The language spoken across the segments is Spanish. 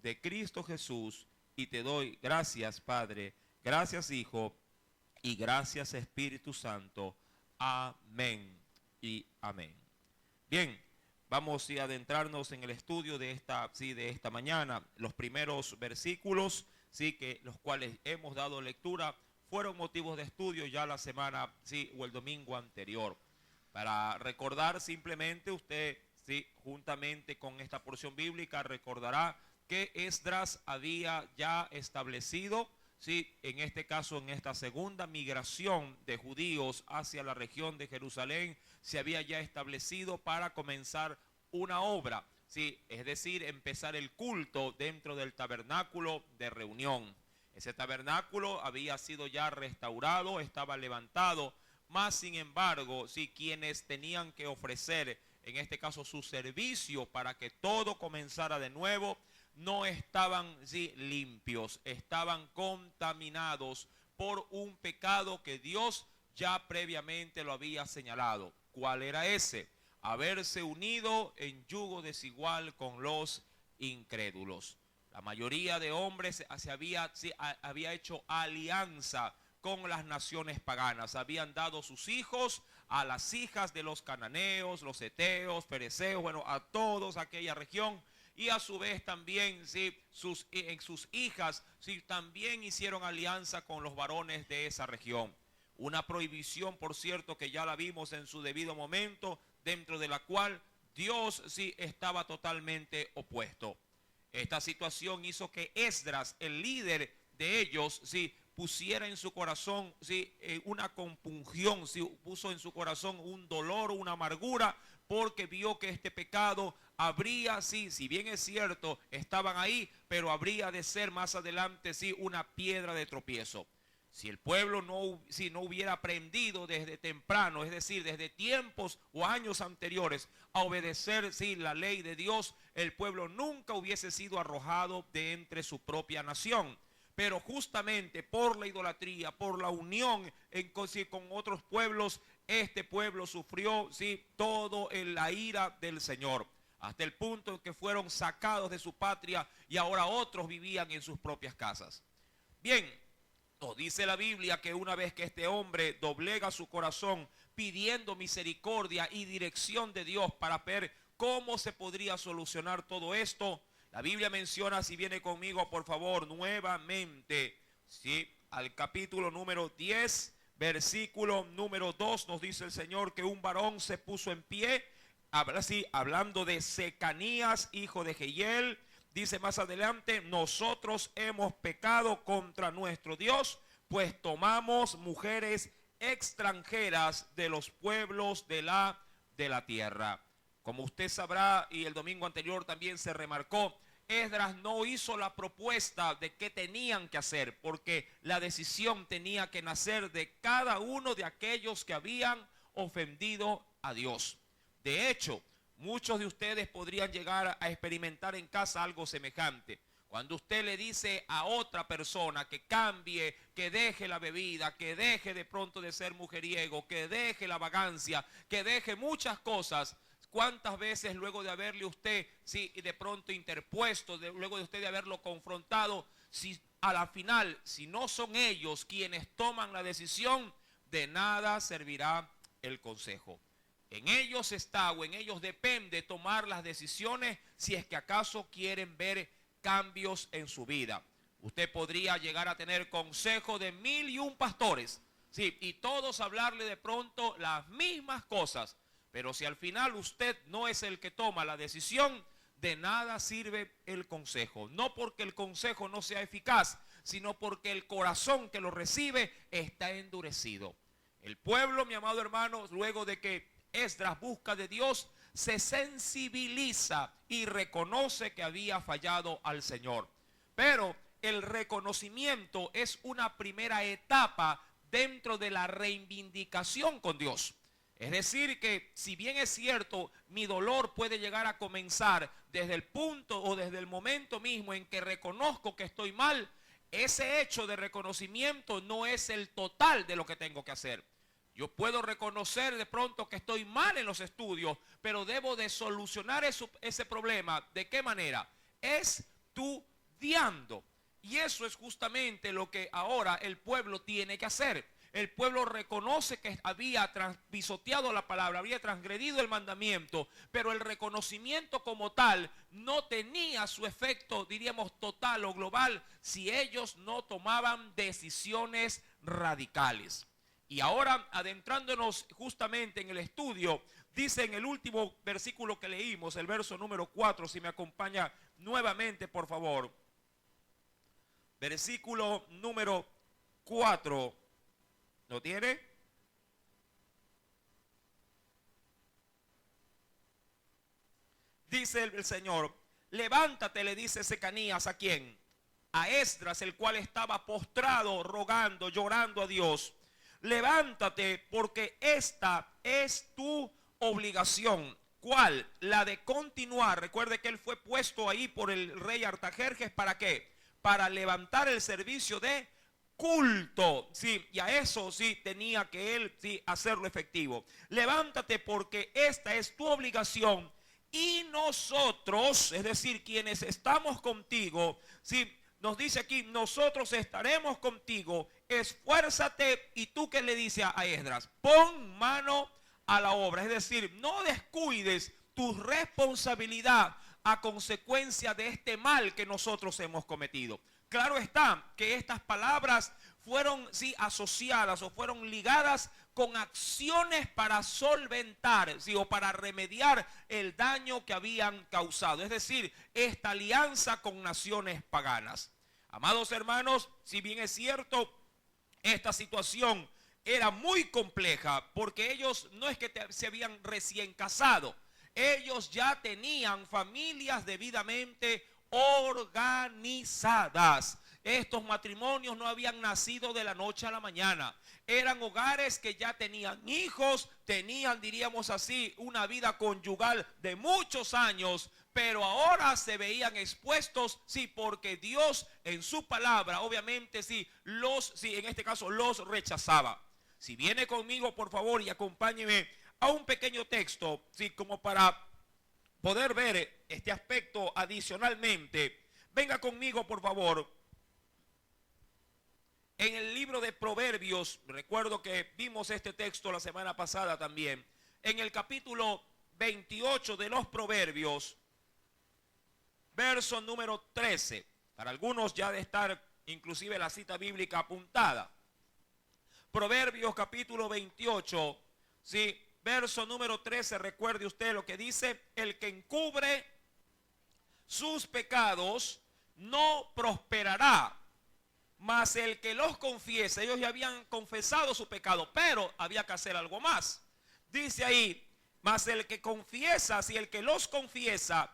de Cristo Jesús. Y te doy gracias, Padre, gracias, Hijo, y gracias, Espíritu Santo. Amén y amén. Bien, vamos a adentrarnos en el estudio de esta mañana. Los primeros versículos, los cuales hemos dado lectura, fueron motivos de estudio ya la semana, o el domingo anterior. Para recordar simplemente, usted, juntamente con esta porción bíblica, recordará que Esdras había ya establecido, en este caso, en esta segunda migración de judíos hacia la región de Jerusalén, se había ya establecido para comenzar una obra, es decir, empezar el culto dentro del tabernáculo de reunión. Ese tabernáculo había sido ya restaurado, estaba levantado, mas sin embargo, quienes tenían que ofrecer, en este caso, su servicio para que todo comenzara de nuevo, no estaban limpios, estaban contaminados por un pecado que Dios ya previamente lo había señalado. ¿Cuál era ese? Haberse unido en yugo desigual con los incrédulos. La mayoría de hombres había hecho alianza con las naciones paganas. Habían dado sus hijos a las hijas de los cananeos, los heteos, fereceos, a todos aquella región. Y a su vez también sus hijas también hicieron alianza con los varones de esa región. Una prohibición, por cierto, que ya la vimos en su debido momento, dentro de la cual Dios estaba totalmente opuesto. Esta situación hizo que Esdras, el líder de ellos, pusiera en su corazón una compungión, puso en su corazón un dolor, una amargura, porque vio que este pecado habría, si bien es cierto, estaban ahí, pero habría de ser más adelante, una piedra de tropiezo. Si el pueblo no hubiera aprendido desde temprano, es decir, desde tiempos o años anteriores, a obedecer la ley de Dios, el pueblo nunca hubiese sido arrojado de entre su propia nación. Pero justamente por la idolatría, por la unión con otros pueblos, este pueblo sufrió todo en la ira del Señor, hasta el punto en que fueron sacados de su patria y ahora otros vivían en sus propias casas. Bien, nos dice la Biblia que una vez que este hombre doblega su corazón pidiendo misericordia y dirección de Dios para ver cómo se podría solucionar todo esto, la Biblia menciona, si viene conmigo por favor nuevamente, al capítulo número 10, versículo número 2, nos dice el Señor que un varón se puso en pie, hablando de Secanías, hijo de Jehiel. Dice más adelante: nosotros hemos pecado contra nuestro Dios, pues tomamos mujeres extranjeras de los pueblos de la tierra. Como usted sabrá, y el domingo anterior también se remarcó, Esdras no hizo la propuesta de qué tenían que hacer, porque la decisión tenía que nacer de cada uno de aquellos que habían ofendido a Dios. De hecho, muchos de ustedes podrían llegar a experimentar en casa algo semejante. Cuando usted le dice a otra persona que cambie, que deje la bebida, que deje de pronto de ser mujeriego, que deje la vagancia, que deje muchas cosas, ¿cuántas veces luego de haberle usted, de pronto interpuesto, luego de usted de haberlo confrontado, a la final, si no son ellos quienes toman la decisión, de nada servirá el consejo? En ellos está, o en ellos depende tomar las decisiones, si es que acaso quieren ver cambios en su vida. Usted podría llegar a tener consejo de 1001 pastores, y todos hablarle de pronto las mismas cosas, pero si al final usted no es el que toma la decisión, de nada sirve el consejo. No porque el consejo no sea eficaz, sino porque el corazón que lo recibe está endurecido. El pueblo, mi amado hermano, luego de que Esdras busca de Dios, se sensibiliza y reconoce que había fallado al Señor. Pero el reconocimiento es una primera etapa dentro de la reivindicación con Dios. Es decir, que si bien es cierto, mi dolor puede llegar a comenzar desde el punto o desde el momento mismo en que reconozco que estoy mal, ese hecho de reconocimiento no es el total de lo que tengo que hacer. Yo puedo reconocer de pronto que estoy mal en los estudios, pero debo de solucionar ese problema. ¿De qué manera? Es tu odiando. Y eso es justamente lo que ahora el pueblo tiene que hacer. El pueblo reconoce que había pisoteado la palabra, había transgredido el mandamiento, pero el reconocimiento como tal no tenía su efecto, diríamos, total o global, si ellos no tomaban decisiones radicales. Y ahora, adentrándonos justamente en el estudio, dice en el último versículo que leímos, el verso número 4, si me acompaña nuevamente, por favor. Versículo número 4. ¿Lo tiene? Dice el Señor, levántate, le dice Secanías, ¿a quién? A Esdras, el cual estaba postrado, rogando, llorando a Dios. Levántate, porque esta es tu obligación. ¿Cuál? La de continuar. Recuerde que él fue puesto ahí por el rey Artajerjes, ¿para qué? Para levantar el servicio de culto, sí, y a eso sí tenía que él sí hacerlo efectivo. Levántate, porque esta es tu obligación, y nosotros, es decir, quienes estamos contigo, sí, nos dice aquí, nosotros estaremos contigo, esfuérzate. Y tú, ¿qué le dice a Esdras? Pon mano a la obra, es decir, no descuides tu responsabilidad a consecuencia de este mal que nosotros hemos cometido. Claro está que estas palabras fueron sí asociadas o fueron ligadas con acciones para solventar, sí, o para remediar el daño que habían causado. Es decir, esta alianza con naciones paganas. Amados hermanos, si bien es cierto, esta situación era muy compleja, porque ellos no es que se habían recién casado, ellos ya tenían familias debidamente organizadas. Estos matrimonios no habían nacido de la noche a la mañana. Eran hogares que ya tenían hijos, tenían, diríamos así, una vida conyugal de muchos años, pero ahora se veían expuestos, sí, porque Dios en su palabra, obviamente, sí, en este caso los rechazaba. Si viene conmigo, por favor, y acompáñeme a un pequeño texto, sí, como para poder ver este aspecto adicionalmente. Venga conmigo, por favor. En el libro de Proverbios, recuerdo que vimos este texto la semana pasada también, en el capítulo 28 de los Proverbios, verso número 13. Para algunos ya de estar inclusive la cita bíblica apuntada. Proverbios capítulo 28, sí, verso número 13, recuerde usted lo que dice: el que encubre sus pecados no prosperará, mas el que los confiesa. Ellos ya habían confesado su pecado, pero había que hacer algo más. Dice ahí, mas el que confiesa, si el que los confiesa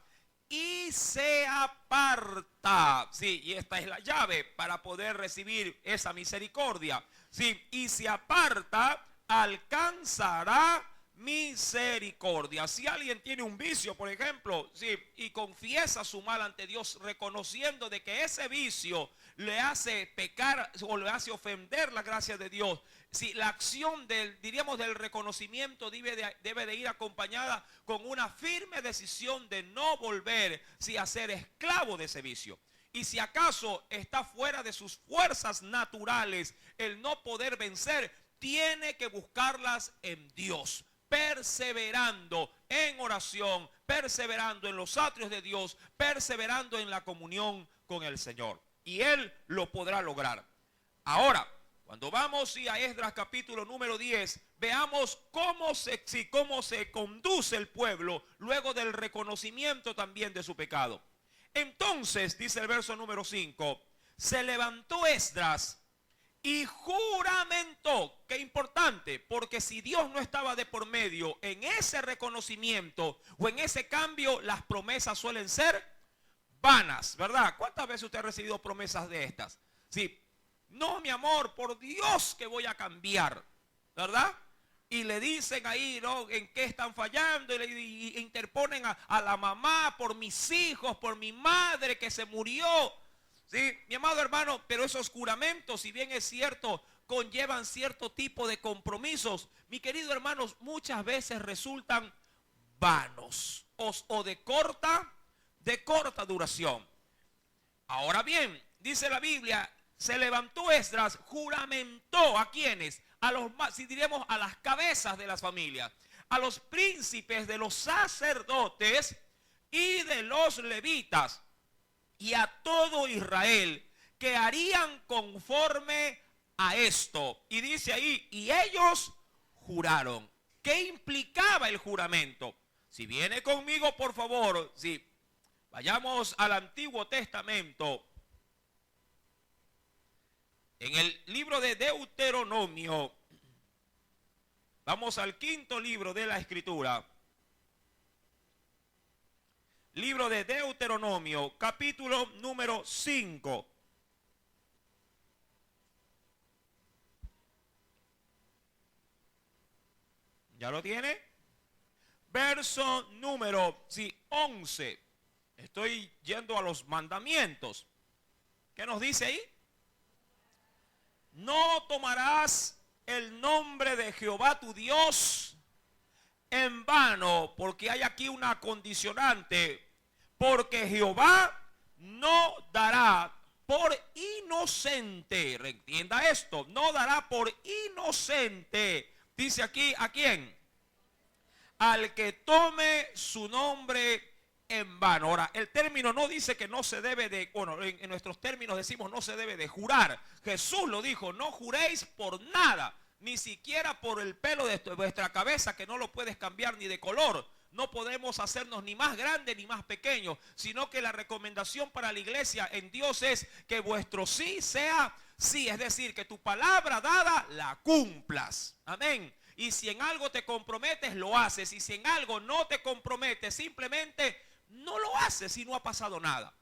y se aparta, sí, y esta es la llave para poder recibir esa misericordia, sí, y se aparta, alcanzará misericordia. Si alguien tiene un vicio, por ejemplo, sí, y confiesa su mal ante Dios, reconociendo de que ese vicio le hace pecar o le hace ofender la gracia de Dios, si la acción diríamos del reconocimiento debe de ir acompañada con una firme decisión de no volver a ser esclavo de ese vicio. Y si acaso está fuera de sus fuerzas naturales el no poder vencer, tiene que buscarlas en Dios, perseverando en oración, perseverando en los atrios de Dios, perseverando en la comunión con el Señor. Y Él lo podrá lograr. Ahora, cuando vamos a Esdras capítulo número 10, veamos cómo se conduce el pueblo luego del reconocimiento también de su pecado. Entonces, dice el verso número 5, se levantó Esdras y juramentó. Qué importante, porque si Dios no estaba de por medio en ese reconocimiento o en ese cambio, las promesas suelen ser vanas, ¿verdad? ¿Cuántas veces usted ha recibido promesas de estas? Sí, no, mi amor, por Dios que voy a cambiar, ¿verdad? Y le dicen ahí, ¿no?, en qué están fallando, y interponen a la mamá por mis hijos, por mi madre que se murió. Sí, mi amado hermano, pero esos juramentos, si bien es cierto, conllevan cierto tipo de compromisos, mi querido hermanos, muchas veces resultan vanos o de corta duración. Ahora bien, dice la Biblia, se levantó Esdras, juramentó ¿a quiénes? A los, si diríamos, a las cabezas de las familias, a los príncipes de los sacerdotes y de los levitas, y a todo Israel, que harían conforme a esto. Y dice ahí, y ellos juraron. ¿Qué implicaba el juramento? Si viene conmigo, por favor, si vayamos al Antiguo Testamento, en el libro de Deuteronomio, vamos al quinto libro de la Escritura. Libro de Deuteronomio, capítulo número 5. ¿Ya lo tiene? Verso número 11. Estoy yendo a los mandamientos. ¿Qué nos dice ahí? No tomarás el nombre de Jehová tu Dios en vano, porque hay aquí una condicionante, porque Jehová no dará por inocente, entienda esto, no dará por inocente, dice aquí, ¿a quién? Al que tome su nombre en vano. Ahora, el término no dice que no se debe de, bueno, en nuestros términos decimos no se debe de jurar. Jesús lo dijo, no juréis por nada, ni siquiera por el pelo de vuestra cabeza, que no lo puedes cambiar ni de color. No podemos hacernos ni más grande ni más pequeño, sino que la recomendación para la iglesia en Dios es que vuestro sí sea sí, es decir, que tu palabra dada la cumplas. Amén. Y si en algo te comprometes, lo haces. Y si en algo no te comprometes, simplemente no lo haces y no ha pasado nada.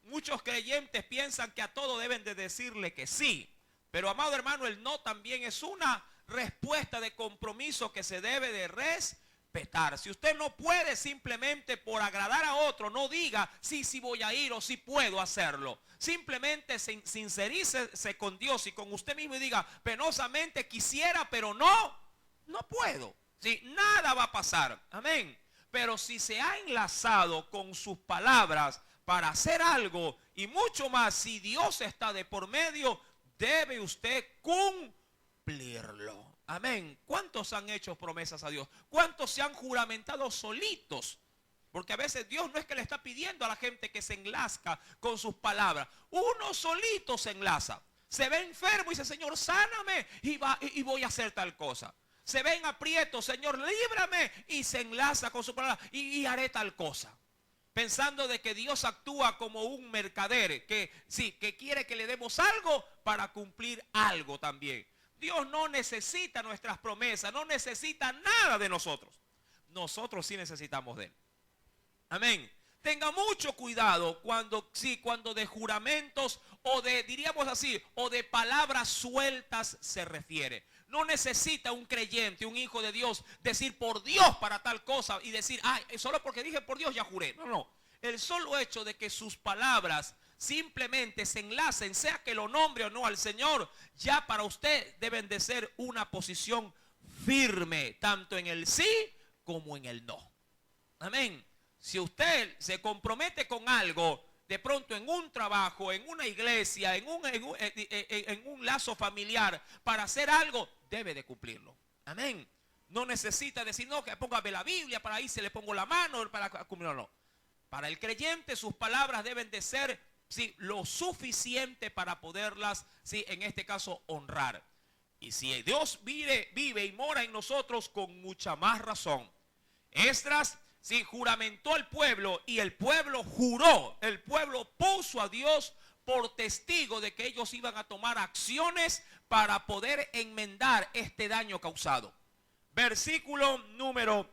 Muchos creyentes piensan que a todo deben de decirle que sí. Pero amado hermano, el no también es una respuesta de compromiso que se debe de respetar. Si usted no puede simplemente por agradar a otro, no diga sí, sí voy a ir o sí puedo hacerlo. Simplemente sincerícese con Dios y con usted mismo y diga, penosamente quisiera, pero no puedo. Sí, nada va a pasar. Amén. Pero si se ha enlazado con sus palabras para hacer algo y mucho más, si Dios está de por medio, debe usted cumplirlo. Amén. ¿Cuántos han hecho promesas a Dios? ¿Cuántos se han juramentado solitos? Porque a veces Dios no es que le está pidiendo a la gente que se enlazca con sus palabras. Uno solito se enlaza. Se ve enfermo y dice, Señor, sáname y voy a hacer tal cosa. Se ve en aprieto, Señor, líbrame, y se enlaza con su palabra y haré tal cosa. Pensando de que Dios actúa como un mercader, que sí, que quiere que le demos algo para cumplir algo también. Dios no necesita nuestras promesas, no necesita nada de nosotros. Nosotros sí necesitamos de Él. Amén. Tenga mucho cuidado cuando de juramentos o de, diríamos así, o de palabras sueltas se refiere. No necesita un creyente, un hijo de Dios, decir por Dios para tal cosa y decir, ay, solo porque dije por Dios ya juré. No. El solo hecho de que sus palabras simplemente se enlacen, sea que lo nombre o no al Señor, ya para usted deben de ser una posición firme, tanto en el sí como en el no. Amén. Si usted se compromete con algo, de pronto en un trabajo, en una iglesia, en un lazo familiar, para hacer algo, debe de cumplirlo. Amén. No necesita decir, no, que póngame la Biblia, para ahí se le pongo la mano, para cumplirlo. No. Para el creyente sus palabras deben de ser, sí, lo suficiente para poderlas, sí, en este caso, honrar. Y si Dios vive y mora en nosotros, con mucha más razón. Esdras, sí, juramentó al pueblo y el pueblo juró. El pueblo puso a Dios por testigo de que ellos iban a tomar acciones para poder enmendar este daño causado. Versículo número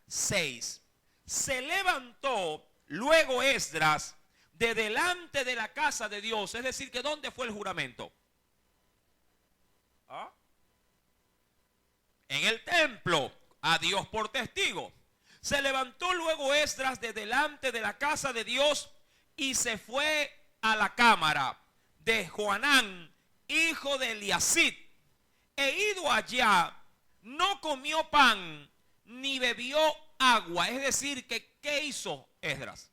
6. Se levantó luego Esdras de delante de la casa de Dios. Es decir, que ¿dónde fue el juramento? ¿Ah? En el templo, a Dios por testigo. Se levantó luego Esdras de delante de la casa de Dios y se fue a la cámara de Joanán, hijo de Eliasib. E ido allá, no comió pan ni bebió agua. Es decir, que ¿qué hizo Esdras?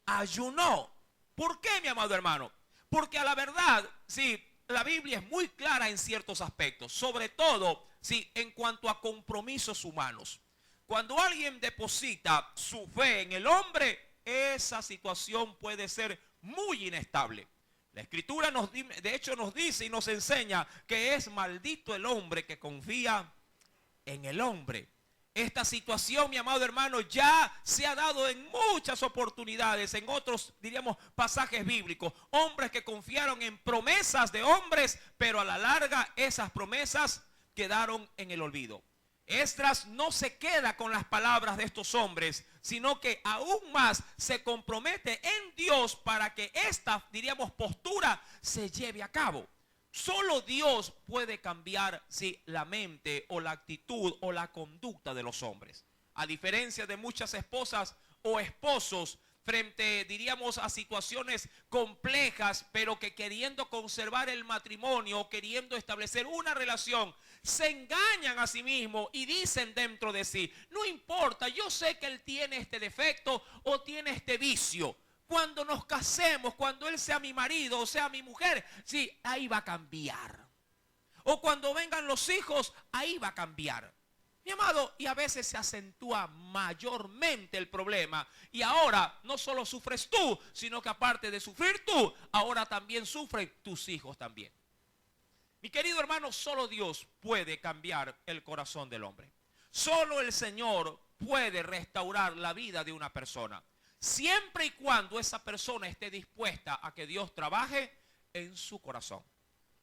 Ayunó. ¿Por qué, mi amado hermano? Porque a la verdad, sí, la Biblia es muy clara en ciertos aspectos, sobre todo, sí, en cuanto a compromisos humanos. Cuando alguien deposita su fe en el hombre, esa situación puede ser muy inestable. La Escritura de hecho nos dice y nos enseña que es maldito el hombre que confía en el hombre. Esta situación, mi amado hermano, ya se ha dado en muchas oportunidades, en otros, diríamos, pasajes bíblicos. Hombres que confiaron en promesas de hombres, pero a la larga esas promesas quedaron en el olvido. Esdras no se queda con las palabras de estos hombres, sino que aún más se compromete en Dios para que esta, diríamos, postura se lleve a cabo. Solo Dios puede cambiar, sí, la mente o la actitud o la conducta de los hombres. A diferencia de muchas esposas o esposos frente, diríamos, a situaciones complejas, pero que queriendo conservar el matrimonio, queriendo establecer una relación, se engañan a sí mismos y dicen dentro de sí, no importa, yo sé que él tiene este defecto o tiene este vicio. Cuando nos casemos, cuando él sea mi marido o sea mi mujer, sí, ahí va a cambiar. O cuando vengan los hijos, ahí va a cambiar. Mi amado, y a veces se acentúa mayormente el problema. Y ahora no solo sufres tú, sino que aparte de sufrir tú, ahora también sufren tus hijos también. Mi querido hermano, solo Dios puede cambiar el corazón del hombre. Solo el Señor puede restaurar la vida de una persona. Siempre y cuando esa persona esté dispuesta a que Dios trabaje en su corazón.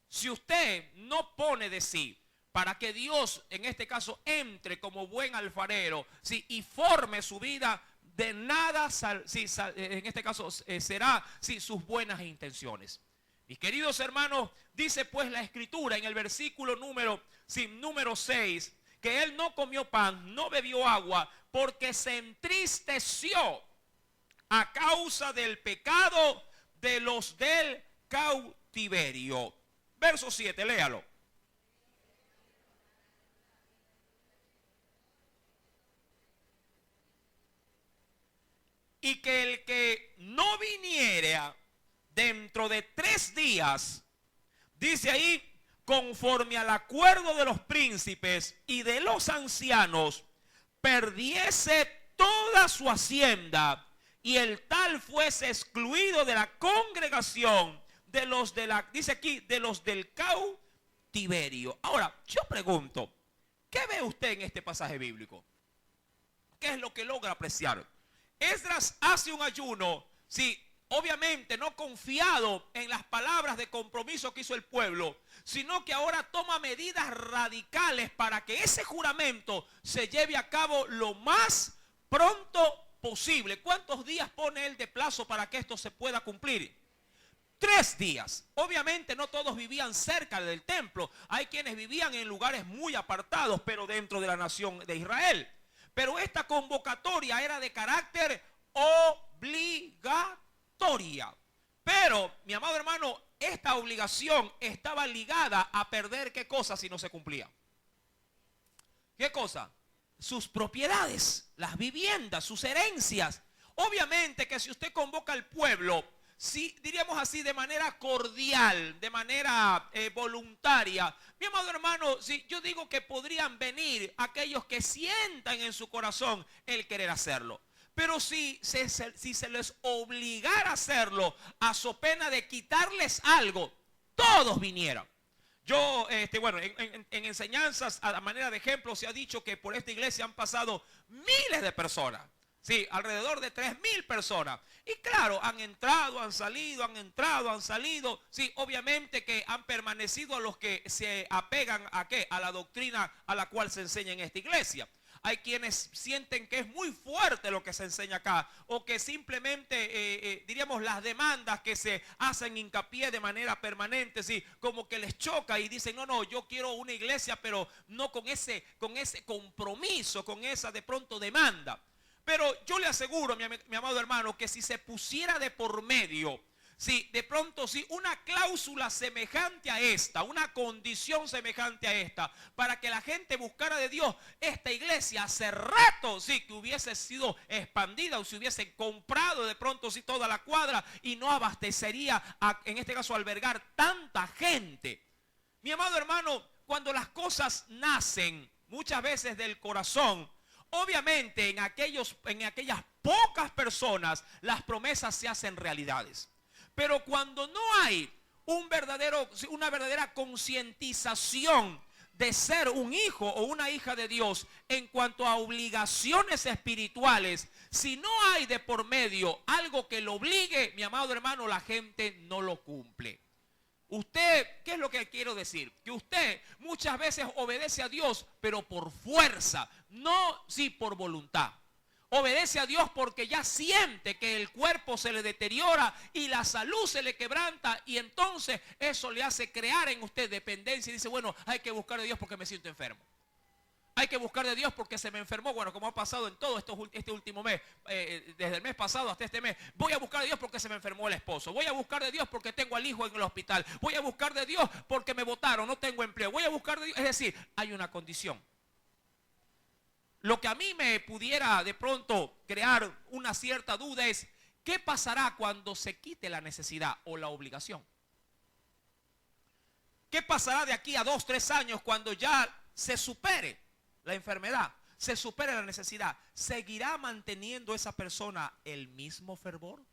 Si usted no pone de sí para que Dios, en este caso, entre como buen alfarero, ¿sí?, y forme su vida, de nada, en este caso, será, ¿sí?, sus buenas intenciones. Mis queridos hermanos, dice pues la Escritura en el versículo número 6, que él no comió pan, no bebió agua, porque se entristeció a causa del pecado de los del cautiverio. Verso 7, léalo. Y que el que no viniera dentro de 3 días, dice ahí, conforme al acuerdo de los príncipes y de los ancianos, perdiese toda su hacienda, y el tal fuese excluido de la congregación de los dice aquí, de los del cautiverio. Ahora, yo pregunto, ¿qué ve usted en este pasaje bíblico? ¿Qué es lo que logra apreciar? Esdras hace un ayuno, sí, obviamente no confiado en las palabras de compromiso que hizo el pueblo, sino que ahora toma medidas radicales para que ese juramento se lleve a cabo lo más pronto posible. ¿Cuántos días pone él de plazo para que esto se pueda cumplir? 3 días. Obviamente no todos vivían cerca del templo. Hay quienes vivían en lugares muy apartados, pero dentro de la nación de Israel. Pero esta convocatoria era de carácter obligatoria. Pero, mi amado hermano, esta obligación estaba ligada a perder ¿qué cosa si no se cumplía? ¿Qué cosa? Sus propiedades, las viviendas, sus herencias. Obviamente que si usted convoca al pueblo, si diríamos así, de manera cordial, de manera voluntaria, mi amado hermano, si yo digo que podrían venir aquellos que sientan en su corazón el querer hacerlo. Pero si se les obligara a hacerlo a so pena de quitarles algo, todos vinieran. Yo, bueno, en enseñanzas a manera de ejemplo se ha dicho que por esta iglesia han pasado miles de personas. Sí, alrededor de 3,000 personas. Y claro, han entrado, han salido, han entrado, han salido. Sí, obviamente que han permanecido a los que se apegan a ¿qué? A la doctrina a la cual se enseña en esta iglesia. Hay quienes sienten que es muy fuerte lo que se enseña acá, o que simplemente, diríamos, las demandas que se hacen hincapié de manera permanente, ¿sí?, como que les choca y dicen, no, yo quiero una iglesia, pero no con ese compromiso, con esa de pronto demanda. Pero yo le aseguro, mi amado hermano, que si se pusiera de por medio, sí, de pronto sí, una cláusula semejante a esta, una condición semejante a esta, para que la gente buscara de Dios, esta iglesia hace rato, sí, que hubiese sido expandida o se hubiese comprado de pronto sí toda la cuadra y no abastecería, en este caso, albergar tanta gente. Mi amado hermano, cuando las cosas nacen muchas veces del corazón, obviamente en aquellas pocas personas las promesas se hacen realidades. Pero cuando no hay una verdadera concientización de ser un hijo o una hija de Dios en cuanto a obligaciones espirituales, si no hay de por medio algo que lo obligue, mi amado hermano, la gente no lo cumple. Usted, ¿qué es lo que quiero decir? Que usted muchas veces obedece a Dios, pero por fuerza, no sí por voluntad. Obedece a Dios porque ya siente que el cuerpo se le deteriora y la salud se le quebranta, y entonces eso le hace crear en usted dependencia y dice, bueno, hay que buscar a Dios porque me siento enfermo. Hay que buscar de Dios porque se me enfermó, bueno, como ha pasado en todo este último mes, desde el mes pasado hasta este mes. Voy a buscar de Dios porque se me enfermó el esposo. Voy a buscar de Dios porque tengo al hijo en el hospital. Voy a buscar de Dios porque me botaron, no tengo empleo. Voy a buscar de Dios, es decir, hay una condición. Lo que a mí me pudiera de pronto crear una cierta duda es, ¿qué pasará cuando se quite la necesidad o la obligación? ¿Qué pasará de aquí a 2, 3 años cuando ya se supere la enfermedad, se supere la necesidad? ¿Seguirá manteniendo esa persona el mismo fervor?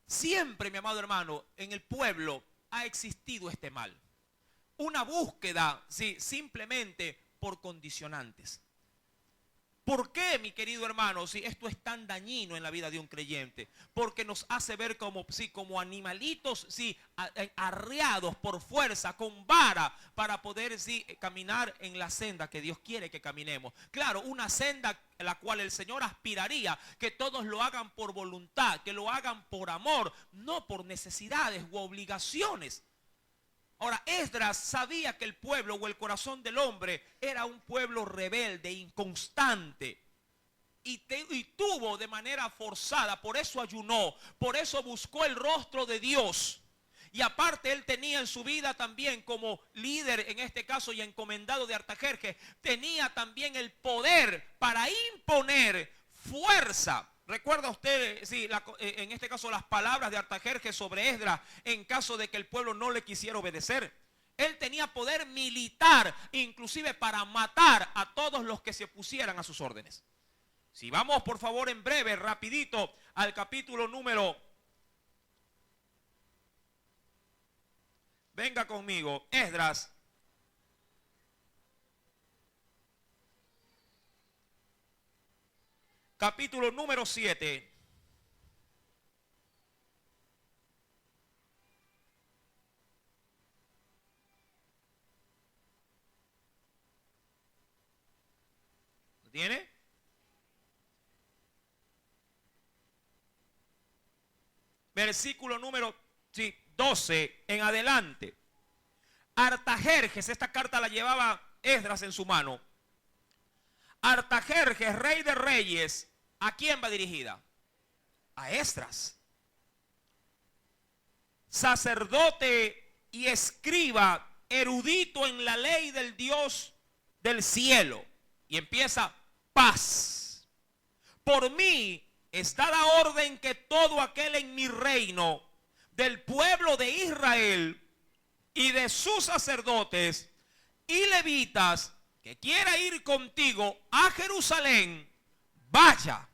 Siempre, mi amado hermano, en el pueblo ha existido este mal. Una búsqueda, sí, simplemente por condicionantes. ¿Por qué, mi querido hermano, si esto es tan dañino en la vida de un creyente? Porque nos hace ver como animalitos, arreados por fuerza, con vara, para poder caminar en la senda que Dios quiere que caminemos. Claro, una senda a la cual el Señor aspiraría que todos lo hagan por voluntad, que lo hagan por amor, no por necesidades u obligaciones. Ahora, Esdras sabía que el pueblo o el corazón del hombre era un pueblo rebelde, inconstante. Y tuvo de manera forzada, por eso ayunó, por eso buscó el rostro de Dios. Y aparte él tenía en su vida también como líder, en este caso y encomendado de Artajerjes, tenía también el poder para imponer fuerza. ¿Recuerda usted, en este caso, las palabras de Artajerjes sobre Esdras en caso de que el pueblo no le quisiera obedecer? Él tenía poder militar, inclusive para matar a todos los que se opusieran a sus órdenes. Si vamos, por favor, en breve, rapidito, al capítulo número... Venga conmigo, Esdras. Capítulo número 7. ¿Lo tiene? Versículo número 12 en adelante. Artajerjes, esta carta la llevaba Esdras en su mano. Artajerjes, rey de reyes, ¿a quién va dirigida? A Esdras, sacerdote y escriba, erudito en la ley del Dios del cielo. Y empieza: paz. Por mí es dada orden que todo aquel en mi reino, del pueblo de Israel y de sus sacerdotes y levitas, que quiera ir contigo a Jerusalén, vaya,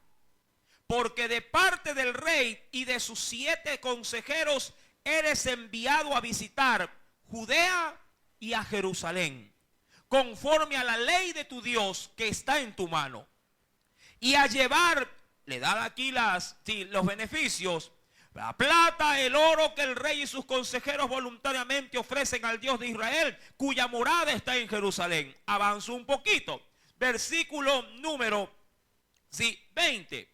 porque de parte del rey y de sus 7 consejeros eres enviado a visitar Judea y a Jerusalén, conforme a la ley de tu Dios que está en tu mano, y a llevar, le da aquí los beneficios, la plata, el oro que el rey y sus consejeros voluntariamente ofrecen al Dios de Israel, cuya morada está en Jerusalén. Avanzo un poquito. Versículo número 20.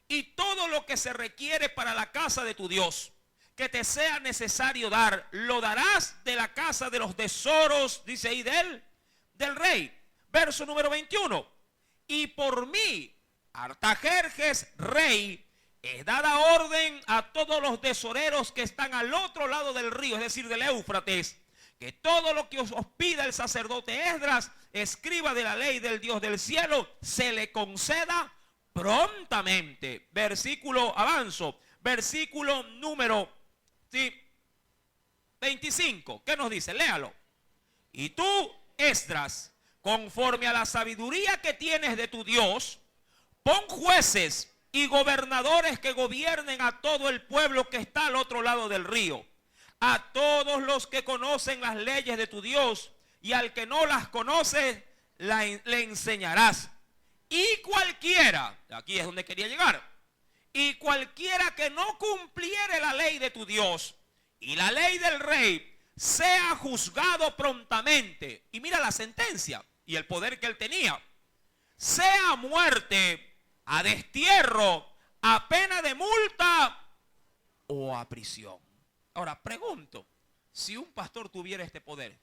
Y todo lo que se requiere para la casa de tu Dios, que te sea necesario dar, lo darás de la casa de los tesoros, dice ahí, del rey. Verso número 21. Y por mí, Artajerjes, rey, es dada orden a todos los tesoreros que están al otro lado del río, es decir, del Éufrates, que todo lo que os pida el sacerdote Esdras, escriba de la ley del Dios del cielo, se le conceda prontamente. Versículo número 25. ¿Qué nos dice? Léalo. Y tú, Esdras, conforme a la sabiduría que tienes de tu Dios, pon jueces y gobernadores que gobiernen a todo el pueblo que está al otro lado del río, a todos los que conocen las leyes de tu Dios, y al que no las conoce, le enseñarás. Y cualquiera, aquí es donde quería llegar, y cualquiera que no cumpliere la ley de tu Dios y la ley del rey, sea juzgado prontamente. Y mira la sentencia y el poder que él tenía. Sea a muerte, a destierro, a pena de multa o a prisión. Ahora pregunto, si un pastor tuviera este poder,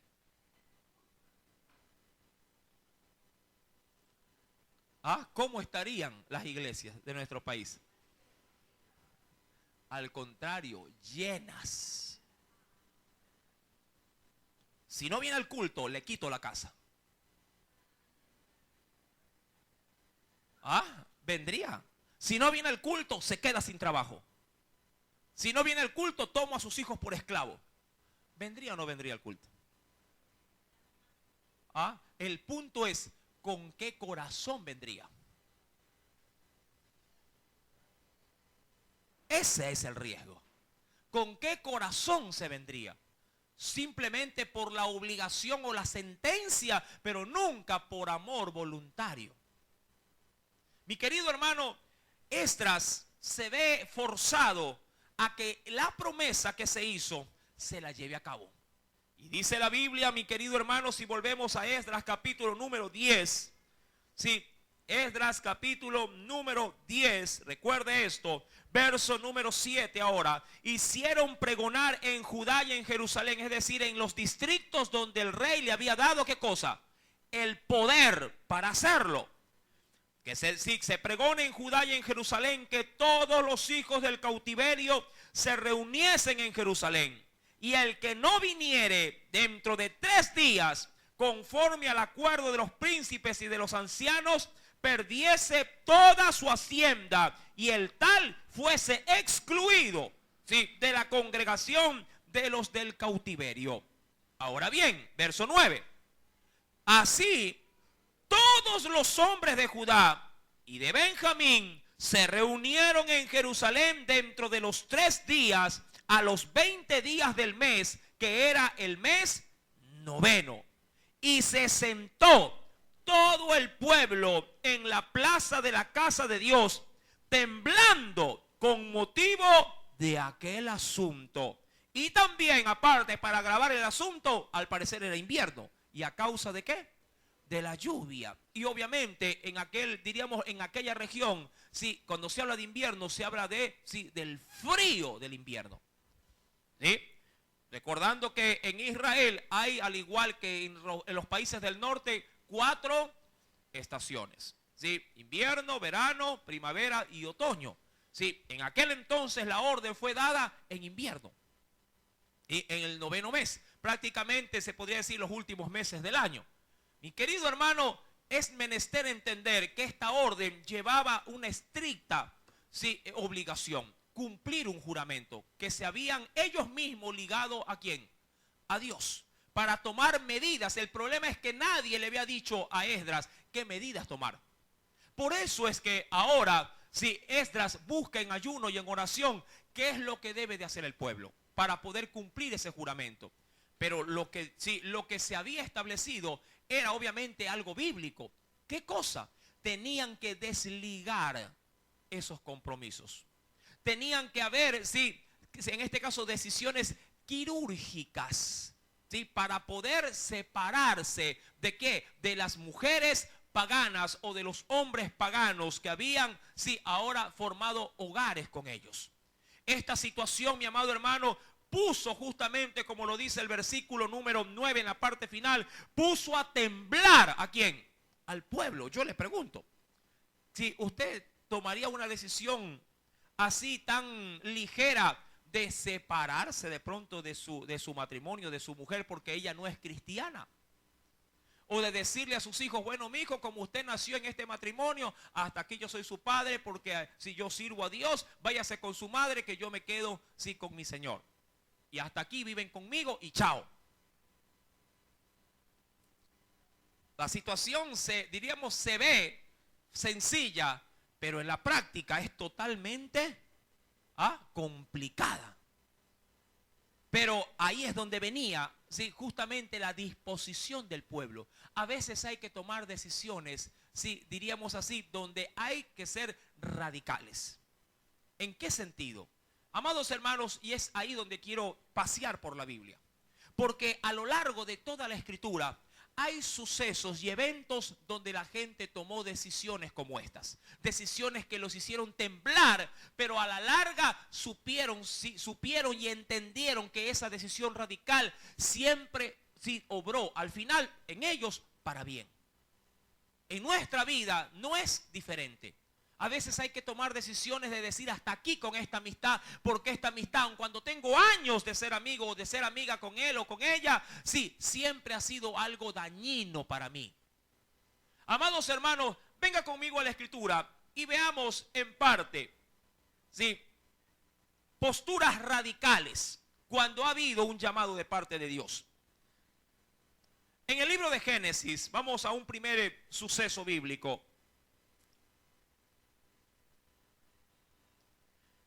¿cómo estarían las iglesias de nuestro país? Al contrario, llenas. Si no viene al culto, le quito la casa. Vendría. Si no viene al culto, se queda sin trabajo. Si no viene al culto, tomo a sus hijos por esclavos. ¿Vendría o no vendría al culto? El punto es, ¿con qué corazón vendría? Ese es el riesgo. ¿Con qué corazón se vendría? Simplemente por la obligación o la sentencia, pero nunca por amor voluntario. Mi querido hermano, Esdras se ve forzado a que la promesa que se hizo se la lleve a cabo. Y dice la Biblia, mi querido hermano, si volvemos a Esdras capítulo número 10, Esdras capítulo número 10, recuerde esto, verso número 7 ahora. Hicieron pregonar en Judá y en Jerusalén, es decir, en los distritos donde el rey le había dado, ¿qué cosa? El poder para hacerlo. Que se pregone en Judá y en Jerusalén que todos los hijos del cautiverio se reuniesen en Jerusalén. Y el que no viniere dentro de 3 días, conforme al acuerdo de los príncipes y de los ancianos, perdiese toda su hacienda, y el tal fuese excluido de la congregación de los del cautiverio. Ahora bien, verso 9. Así todos los hombres de Judá y de Benjamín se reunieron en Jerusalén dentro de los 3 días, a los 20 días del mes, que era el mes 9. Y se sentó todo el pueblo en la plaza de la casa de Dios, temblando con motivo de aquel asunto. Y también, aparte, para agravar el asunto, al parecer era invierno. ¿Y a causa de qué? De la lluvia. Y obviamente en aquella región, cuando se habla de invierno, se habla del frío del invierno. Recordando que en Israel hay, al igual que en los países del norte, 4 estaciones. Invierno, verano, primavera y otoño. En aquel entonces la orden fue dada en invierno. Y en el 9º mes, prácticamente se podría decir los últimos meses del año. Mi querido hermano, es menester entender que esta orden llevaba una estricta obligación. Cumplir un juramento que se habían ellos mismos ligado ¿a quién? A Dios, para tomar medidas. El problema es que nadie le había dicho a Esdras qué medidas tomar. Por eso es que ahora, Esdras busca en ayuno y en oración qué es lo que debe de hacer el pueblo para poder cumplir ese juramento. Pero lo que se había establecido era obviamente algo bíblico. ¿Qué cosa? Tenían que desligar esos compromisos. Tenían que haber, en este caso, decisiones quirúrgicas, para poder separarse ¿de qué? De las mujeres paganas o de los hombres paganos que habían, ahora formado hogares con ellos. Esta situación, mi amado hermano, puso justamente, como lo dice el versículo número 9 en la parte final, puso a temblar ¿a quién? Al pueblo. Yo le pregunto, si usted tomaría una decisión así tan ligera de separarse de pronto de su matrimonio, de su mujer, porque ella no es cristiana. O de decirle a sus hijos, bueno, mi hijo, como usted nació en este matrimonio, hasta aquí yo soy su padre, porque si yo sirvo a Dios, váyase con su madre, que yo me quedo, sí, con mi Señor. Y hasta aquí viven conmigo y chao. La situación diríamos, se ve sencilla, pero en la práctica es totalmente complicada. Pero ahí es donde venía, sí, justamente la disposición del pueblo. A veces hay que tomar decisiones, sí, diríamos así, donde hay que ser radicales. ¿En qué sentido? Amados hermanos, y es ahí donde quiero pasear por la Biblia. Porque a lo largo de toda la Escritura hay sucesos y eventos donde la gente tomó decisiones como estas. Decisiones que los hicieron temblar, pero a la larga supieron y entendieron que esa decisión radical siempre sí obró al final en ellos para bien. En nuestra vida no es diferente. A veces hay que tomar decisiones de decir hasta aquí con esta amistad, porque esta amistad, aun cuando tengo años de ser amigo o de ser amiga con él o con ella, sí, siempre ha sido algo dañino para mí. Amados hermanos, venga conmigo a la Escritura y veamos en parte, sí, posturas radicales cuando ha habido un llamado de parte de Dios. En el libro de Génesis, vamos a un primer suceso bíblico.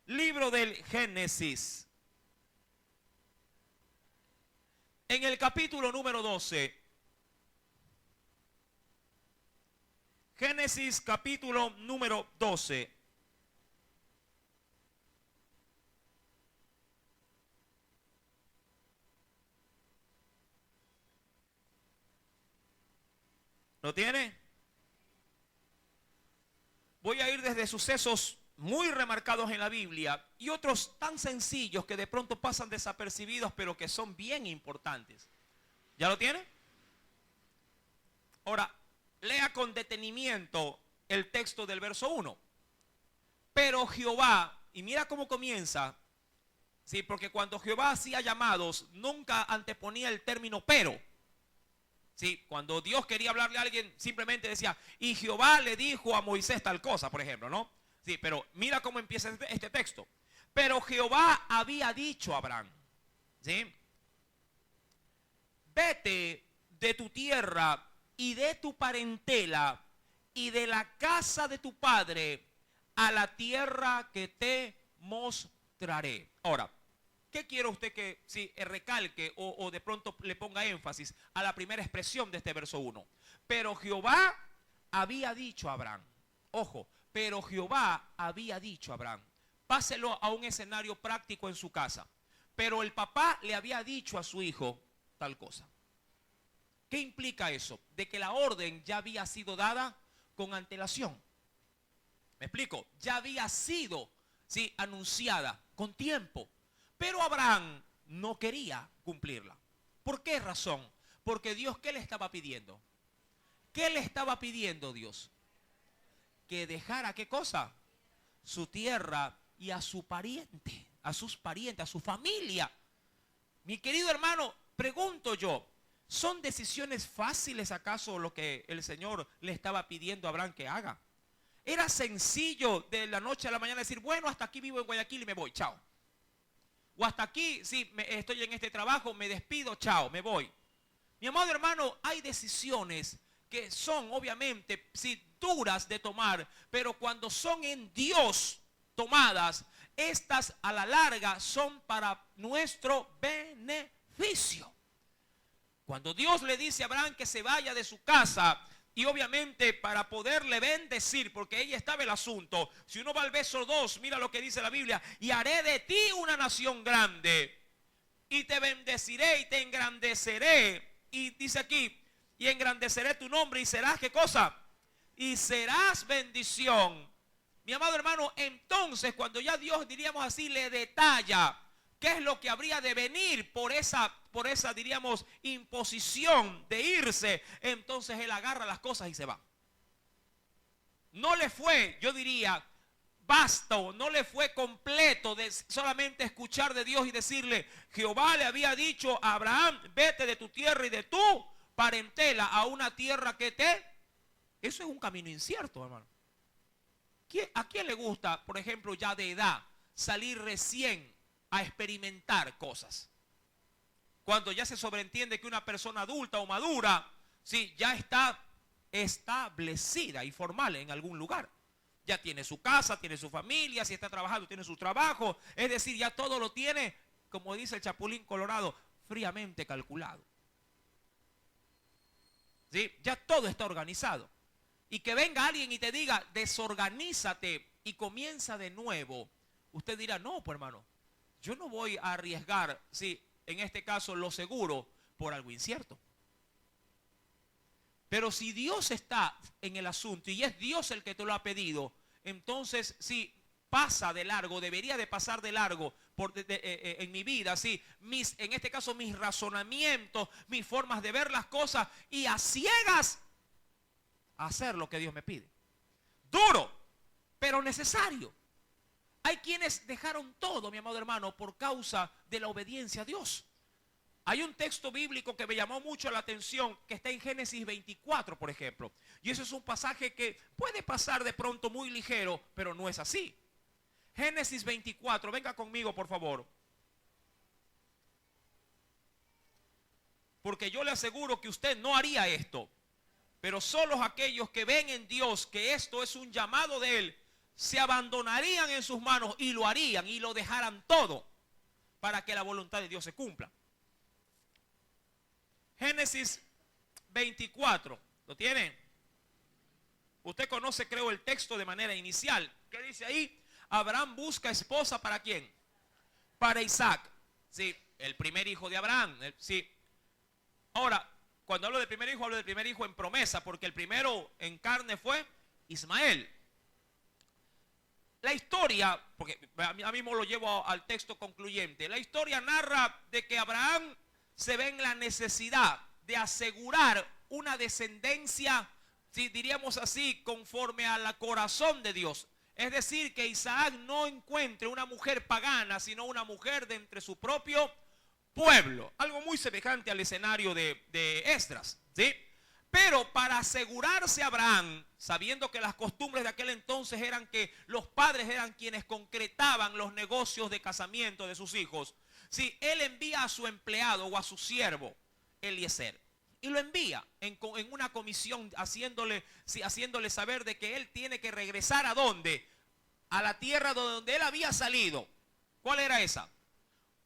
Libro del Génesis. En el capítulo número 12. Génesis capítulo número 12. ¿Lo tiene? Voy a ir desde sucesos muy remarcados en la Biblia y otros tan sencillos que de pronto pasan desapercibidos, pero que son bien importantes. ¿Ya lo tiene? Ahora, lea con detenimiento el texto del verso 1. Pero Jehová, y mira cómo comienza, sí, porque cuando Jehová hacía llamados, nunca anteponía el término pero. Sí, cuando Dios quería hablarle a alguien, simplemente decía, y Jehová le dijo a Moisés tal cosa, por ejemplo, ¿no? Sí, pero mira cómo empieza este texto. Pero Jehová había dicho a Abraham, ¿sí? Vete de tu tierra y de tu parentela y de la casa de tu padre a la tierra que te mostraré. Ahora, ¿qué quiere usted que recalque o de pronto le ponga énfasis a la primera expresión de este verso 1? Pero Jehová había dicho a Abraham. Ojo, pero Jehová había dicho a Abraham. Páselo a un escenario práctico en su casa. Pero el papá le había dicho a su hijo tal cosa. ¿Qué implica eso? De que la orden ya había sido dada con antelación. ¿Me explico? Ya había sido anunciada con tiempo. Pero Abraham no quería cumplirla. ¿Por qué razón? Porque Dios, ¿qué le estaba pidiendo? ¿Qué le estaba pidiendo Dios? Que dejara, ¿qué cosa? Su tierra y a su pariente, a sus parientes, a su familia. Mi querido hermano, pregunto yo, ¿son decisiones fáciles acaso lo que el Señor le estaba pidiendo a Abraham que haga? Era sencillo de la noche a la mañana decir, bueno, hasta aquí vivo en Guayaquil y me voy, chao. O hasta aquí, estoy en este trabajo, me despido, chao, me voy. Mi amado hermano, hay decisiones que son obviamente duras de tomar, pero cuando son en Dios tomadas, estas a la larga son para nuestro beneficio. Cuando Dios le dice a Abraham que se vaya de su casa, y obviamente para poderle bendecir, porque ahí estaba el asunto. Si uno va al verso 2, mira lo que dice la Biblia. Y haré de ti una nación grande. Y te bendeciré y te engrandeceré. Y dice aquí, y engrandeceré tu nombre y serás, ¿qué cosa? Y serás bendición. Mi amado hermano, entonces cuando ya Dios, diríamos así, le detalla qué es lo que habría de venir por esa, diríamos, imposición de irse, entonces él agarra las cosas y se va. No le fue, yo diría, vasto, no le fue completo de solamente escuchar de Dios y decirle, Jehová le había dicho a Abraham, vete de tu tierra y de tu parentela a una tierra que te... Eso es un camino incierto, hermano. ¿A quién le gusta, por ejemplo, ya de edad, salir recién a experimentar cosas? Cuando ya se sobreentiende que una persona adulta o madura, sí, ya está establecida y formal en algún lugar. Ya tiene su casa, tiene su familia, si está trabajando, tiene su trabajo. Es decir, ya todo lo tiene, como dice el Chapulín Colorado, fríamente calculado. ¿Sí? Ya todo está organizado. Y que venga alguien y te diga, desorganízate y comienza de nuevo. Usted dirá, no, pues hermano, yo no voy a arriesgar, sí, en este caso lo seguro, por algo incierto. Pero si Dios está en el asunto y es Dios el que te lo ha pedido, entonces sí, pasa de largo, debería de pasar de largo en mi vida, sí, en este caso mis razonamientos, mis formas de ver las cosas y a ciegas hacer lo que Dios me pide. Duro, pero necesario. Hay quienes dejaron todo, mi amado hermano, por causa de la obediencia a Dios. Hay un texto bíblico que me llamó mucho la atención, que está en Génesis 24, por ejemplo. Y eso es un pasaje que puede pasar de pronto muy ligero, pero no es así. Génesis 24, venga conmigo, por favor. Porque yo le aseguro que usted no haría esto. Pero solo aquellos que ven en Dios que esto es un llamado de Él, se abandonarían en sus manos y lo harían y lo dejaran todo para que la voluntad de Dios se cumpla. Génesis 24, ¿lo tienen? Usted conoce, creo, el texto de manera inicial. ¿Qué dice ahí? Abraham busca esposa ¿para quién? Para Isaac. Sí, el primer hijo de Abraham. Sí. Ahora, cuando hablo del primer hijo en promesa, porque el primero en carne fue Ismael. La historia, porque a mismo lo llevo al texto concluyente, la historia narra de que Abraham se ve en la necesidad de asegurar una descendencia, si diríamos así, conforme al corazón de Dios. Es decir, que Isaac no encuentre una mujer pagana, sino una mujer de entre su propio pueblo. Algo muy semejante al escenario de Esdras, ¿sí? Pero para asegurarse Abraham, sabiendo que las costumbres de aquel entonces eran que los padres eran quienes concretaban los negocios de casamiento de sus hijos, sí, él envía a su empleado o a su siervo, Eliezer, y lo envía en una comisión haciéndole saber de que él tiene que regresar ¿a dónde? A la tierra de donde él había salido. ¿Cuál era esa?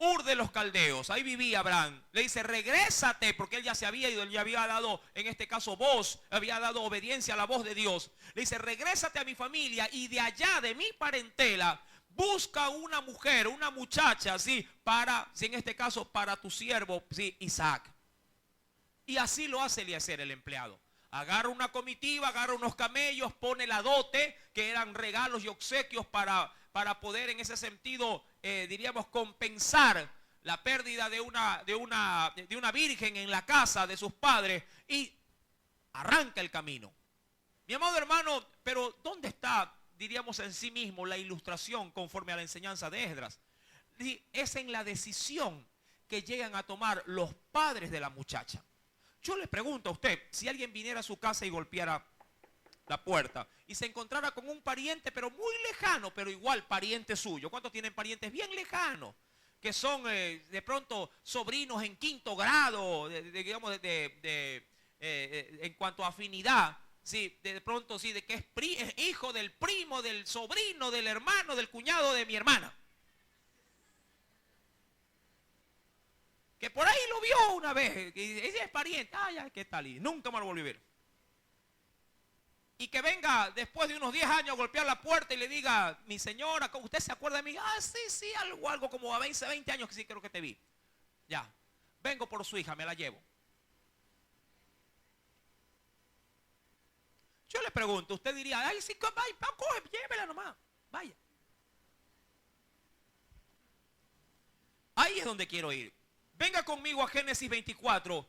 Ur de los Caldeos, ahí vivía Abraham. Le dice, regrésate, porque él ya se había ido, él ya había dado, en este caso voz, había dado obediencia a la voz de Dios. Le dice, regrésate a mi familia y de allá, de mi parentela, busca una mujer, una muchacha, ¿sí? En este caso, para tu siervo, ¿sí? Isaac. Y así lo hace Eliezer, el empleado. Agarra una comitiva, agarra unos camellos, pone la dote, que eran regalos y obsequios para poder en ese sentido, diríamos, compensar la pérdida de una virgen en la casa de sus padres, y arranca el camino. Mi amado hermano, pero ¿dónde está, diríamos, en sí mismo la ilustración conforme a la enseñanza de Esdras? Es en la decisión que llegan a tomar los padres de la muchacha. Yo le pregunto a usted, si alguien viniera a su casa y golpeara la puerta y se encontrara con un pariente, pero muy lejano, pero igual pariente suyo. ¿Cuántos tienen parientes bien lejanos? Que son de pronto sobrinos en quinto grado, digamos, en cuanto a afinidad. Sí, de pronto sí, de que es hijo del primo, del sobrino, del hermano, del cuñado de mi hermana. Que por ahí lo vio una vez, y ese es pariente, ay, ¿qué tal? Y nunca más lo volvió a ver. Y que venga después de unos 10 años a golpear la puerta y le diga, mi señora, ¿usted se acuerda de mí? Ah, sí, algo como a 20 años que sí creo que te vi. Ya, vengo por su hija, me la llevo. Yo le pregunto, usted diría, ay, sí, coge, llévela nomás, vaya. Ahí es donde quiero ir. Venga conmigo a Génesis 24,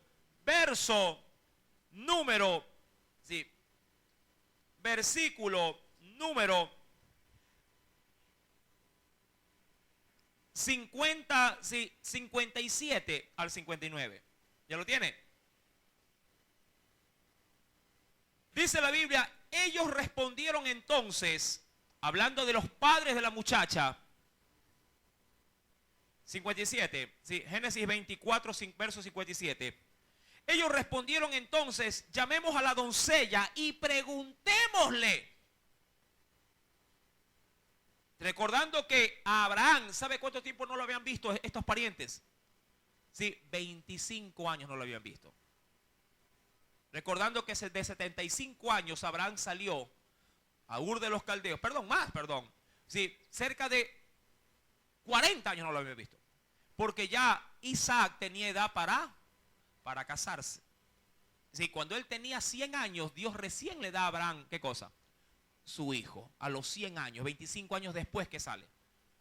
versículo número 57 al 59. ¿Ya lo tiene? Dice la Biblia, ellos respondieron entonces, hablando de los padres de la muchacha, 57, sí, Génesis 24, verso 57. Ellos respondieron entonces, llamemos a la doncella y preguntémosle. Recordando que a Abraham, ¿sabe cuánto tiempo no lo habían visto estos parientes? Sí, 25 años no lo habían visto. Recordando que de 75 años Abraham salió a Ur de los Caldeos, perdón. Sí, cerca de 40 años no lo habían visto. Porque ya Isaac tenía edad para casarse. Sí, cuando él tenía 100 años, Dios recién le da a Abraham, ¿qué cosa? Su hijo, a los 100 años, 25 años después que sale.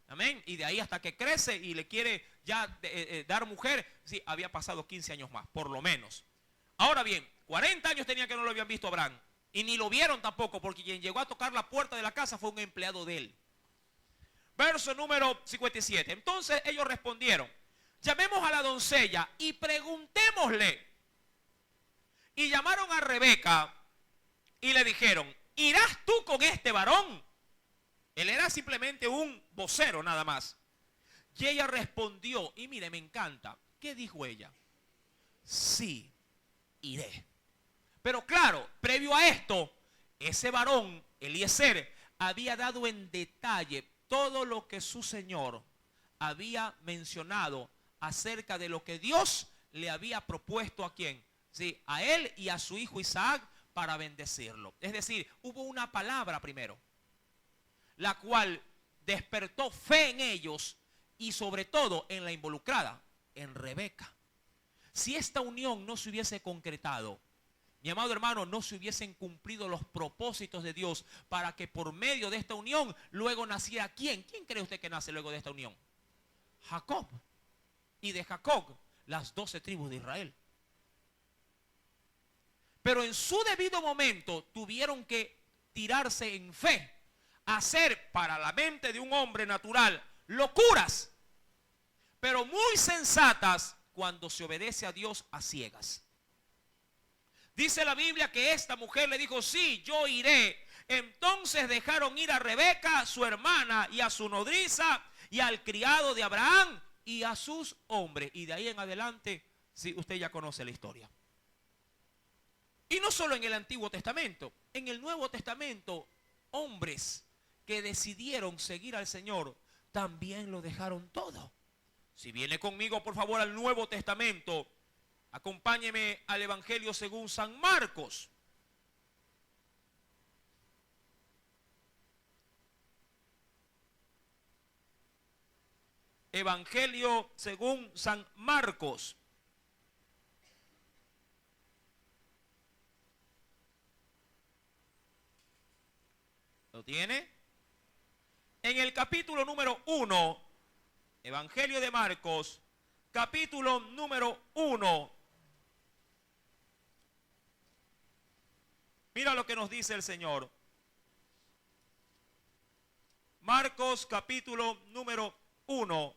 Amén. Y de ahí hasta que crece y le quiere ya dar mujer, sí, había pasado 15 años más, por lo menos. Ahora bien, 40 años tenía que no lo habían visto a Abraham. Y ni lo vieron tampoco, porque quien llegó a tocar la puerta de la casa fue un empleado de él. Verso número 57. Entonces ellos respondieron, llamemos a la doncella y preguntémosle. Y llamaron a Rebeca y le dijeron, ¿irás tú con este varón? Él era simplemente un vocero nada más. Y ella respondió, y mire, me encanta. ¿Qué dijo ella? Sí, iré. Pero claro, previo a esto, ese varón, Eliezer, había dado en detalle todo lo que su señor había mencionado acerca de lo que Dios le había propuesto a quién, sí, a él y a su hijo Isaac para bendecirlo. Es decir, hubo una palabra primero, la cual despertó fe en ellos y sobre todo en la involucrada, en Rebeca. Si esta unión no se hubiese concretado, mi amado hermano, no se hubiesen cumplido los propósitos de Dios para que por medio de esta unión luego naciera ¿quién? ¿Quién cree usted que nace luego de esta unión? Jacob. Y de Jacob, las 12 tribus de Israel. Pero en su debido momento tuvieron que tirarse en fe, hacer para la mente de un hombre natural locuras, pero muy sensatas cuando se obedece a Dios a ciegas. Dice la Biblia que esta mujer le dijo, sí, yo iré. Entonces dejaron ir a Rebeca, su hermana, y a su nodriza, y al criado de Abraham, y a sus hombres. Y de ahí en adelante, sí, usted ya conoce la historia. Y no solo en el Antiguo Testamento, en el Nuevo Testamento, hombres que decidieron seguir al Señor, también lo dejaron todo. Si viene conmigo, por favor, al Nuevo Testamento, acompáñeme al Evangelio según San Marcos. Evangelio según San Marcos. ¿Lo tiene? En el capítulo número 1, Evangelio de Marcos, capítulo número 1. Mira lo que nos dice el Señor. Marcos capítulo número 1.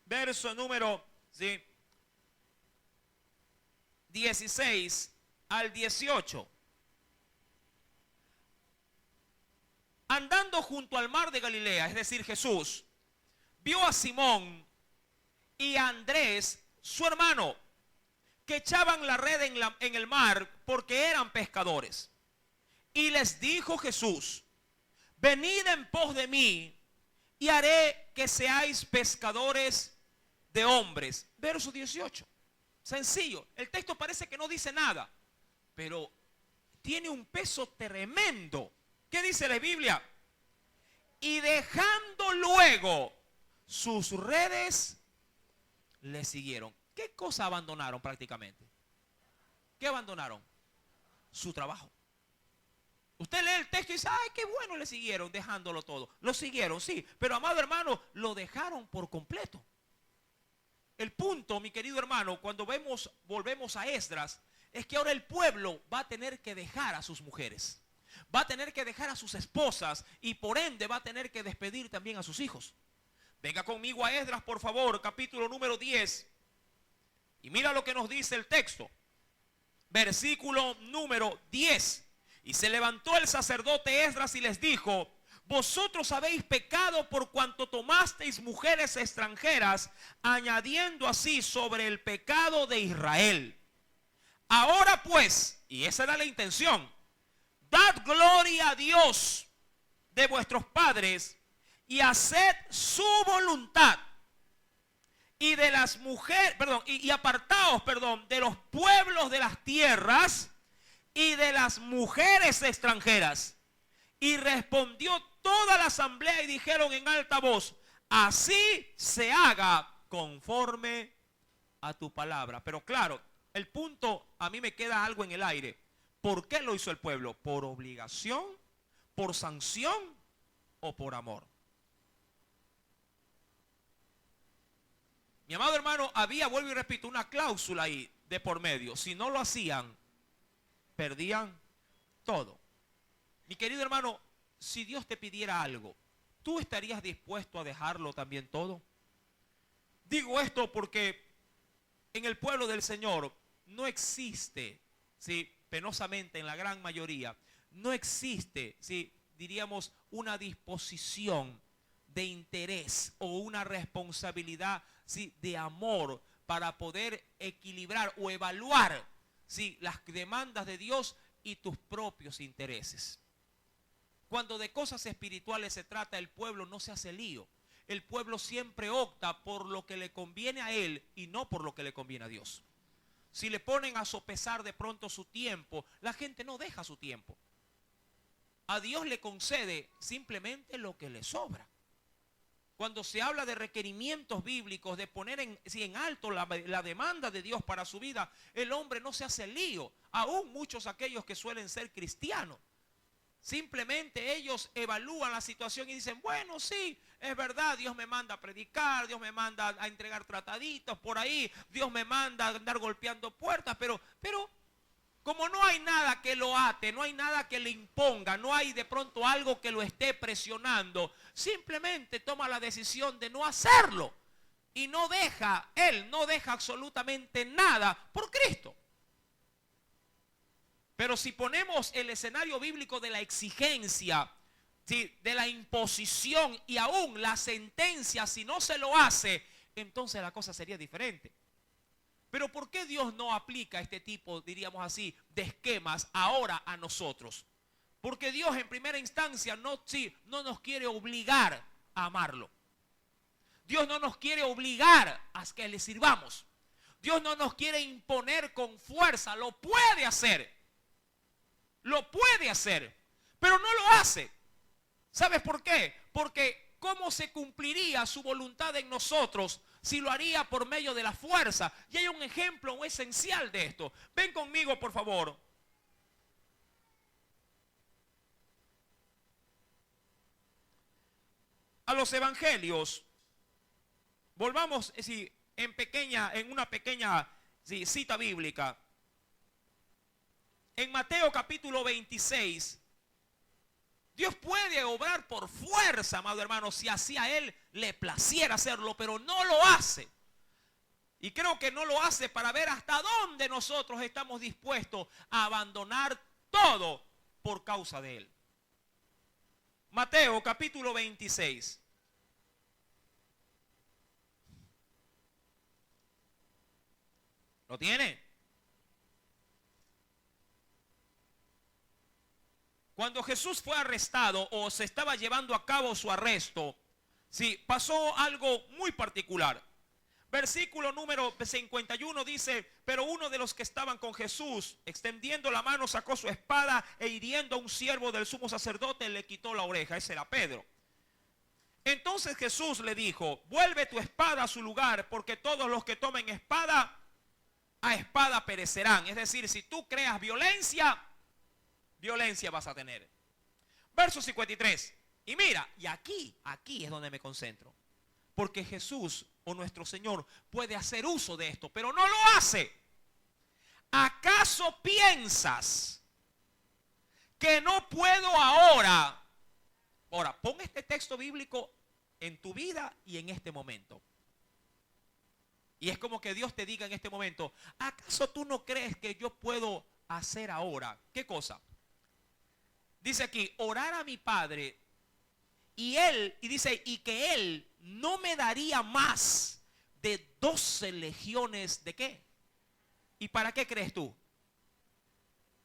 Verso número 16 al 18. Andando junto al mar de Galilea, es decir, Jesús, vio a Simón y a Andrés, su hermano, que echaban la red en el mar porque eran pescadores. Y les dijo Jesús, venid en pos de mí y haré que seáis pescadores de hombres. Verso 18. Sencillo. El texto parece que no dice nada, pero tiene un peso tremendo. ¿Qué dice la Biblia? Y dejando luego sus redes, le siguieron. ¿Qué cosa abandonaron prácticamente? ¿Qué abandonaron? Su trabajo. Usted lee el texto y dice, ay, qué bueno, le siguieron dejándolo todo. Lo siguieron, sí, pero amado hermano, lo dejaron por completo. el punto, mi querido hermano, cuando volvemos a Esdras, es que ahora el pueblo va a tener que dejar a sus mujeres, va a tener que dejar a sus esposas y por ende va a tener que despedir también a sus hijos. Venga conmigo a Esdras, por favor, capítulo número 10. Y mira lo que nos dice el texto. Versículo número 10. Y se levantó el sacerdote Esdras y les dijo: vosotros habéis pecado por cuanto tomasteis mujeres extranjeras, añadiendo así sobre el pecado de Israel. Ahora pues, y esa era la intención, dad gloria a Dios de vuestros padres y haced su voluntad. Y de las mujeres, y apartaos, de los pueblos de las tierras y de las mujeres extranjeras. Y respondió toda la asamblea y dijeron en alta voz: así se haga conforme a tu palabra. Pero claro, el punto, a mí me queda algo en el aire. ¿Por qué lo hizo el pueblo? ¿Por obligación, por sanción o por amor? Mi amado hermano, había, vuelvo y repito, una cláusula ahí de por medio. Si no lo hacían, perdían todo. Mi querido hermano, si Dios te pidiera algo, ¿tú estarías dispuesto a dejarlo también todo? Digo esto porque en el pueblo del Señor no existe, ¿sí?, penosamente en la gran mayoría, no existe, ¿sí?, diríamos, una disposición de interés o una responsabilidad, ¿sí?, de amor para poder equilibrar o evaluar, ¿sí?, las demandas de Dios y tus propios intereses. Cuando de cosas espirituales se trata, el pueblo no se hace lío. El pueblo siempre opta por lo que le conviene a él y no por lo que le conviene a Dios. Si le ponen a sopesar de pronto su tiempo, la gente no deja su tiempo. A Dios le concede simplemente lo que le sobra. Cuando se habla de requerimientos bíblicos, de poner en alto la demanda de Dios para su vida, el hombre no se hace lío. Aún muchos aquellos que suelen ser cristianos, simplemente ellos evalúan la situación y dicen: bueno, sí, es verdad, Dios me manda a predicar, Dios me manda a entregar trataditos por ahí, Dios me manda a andar golpeando puertas, pero como no hay nada que lo ate, no hay nada que le imponga, no hay de pronto algo que lo esté presionando, simplemente toma la decisión de no hacerlo y él no deja absolutamente nada por Cristo. Pero si ponemos el escenario bíblico de la exigencia, ¿sí?, de la imposición y aún la sentencia, si no se lo hace, entonces la cosa sería diferente. Pero ¿por qué Dios no aplica este tipo, diríamos así, de esquemas ahora a nosotros? Porque Dios en primera instancia no nos quiere obligar a amarlo. Dios no nos quiere obligar a que le sirvamos. Dios no nos quiere imponer con fuerza, lo puede hacer. Lo puede hacer, pero no lo hace. ¿Sabes por qué? Porque ¿cómo se cumpliría su voluntad en nosotros si lo haría por medio de la fuerza? Y hay un ejemplo esencial de esto. Ven conmigo, por favor. A los evangelios. Volvamos en una pequeña cita bíblica. En Mateo capítulo 26, Dios puede obrar por fuerza, amado hermano, si así a Él le placiera hacerlo, pero no lo hace. Y creo que no lo hace para ver hasta dónde nosotros estamos dispuestos a abandonar todo por causa de Él. Mateo capítulo 26. ¿Lo tiene? Cuando Jesús fue arrestado o se estaba llevando a cabo su arresto, sí, pasó algo muy particular. Versículo número 51 dice: pero uno de los que estaban con Jesús, extendiendo la mano, sacó su espada e hiriendo a un siervo del sumo sacerdote, le quitó la oreja. Ese era Pedro. Entonces Jesús le dijo: vuelve tu espada a su lugar, porque todos los que tomen espada, a espada perecerán. Es decir, si tú creas violencia vas a tener. Verso 53. Y mira, y aquí es donde me concentro. Porque Jesús o nuestro Señor puede hacer uso de esto, pero no lo hace. ¿Acaso piensas que no puedo ahora? Ahora, pon este texto bíblico en tu vida y en este momento. Y es como que Dios te diga en este momento, ¿acaso tú no crees que yo puedo hacer ahora? ¿Qué cosa? Dice aquí, orar a mi Padre y dice, y que Él no me daría más de 12 legiones de ¿qué? ¿Y para qué crees tú?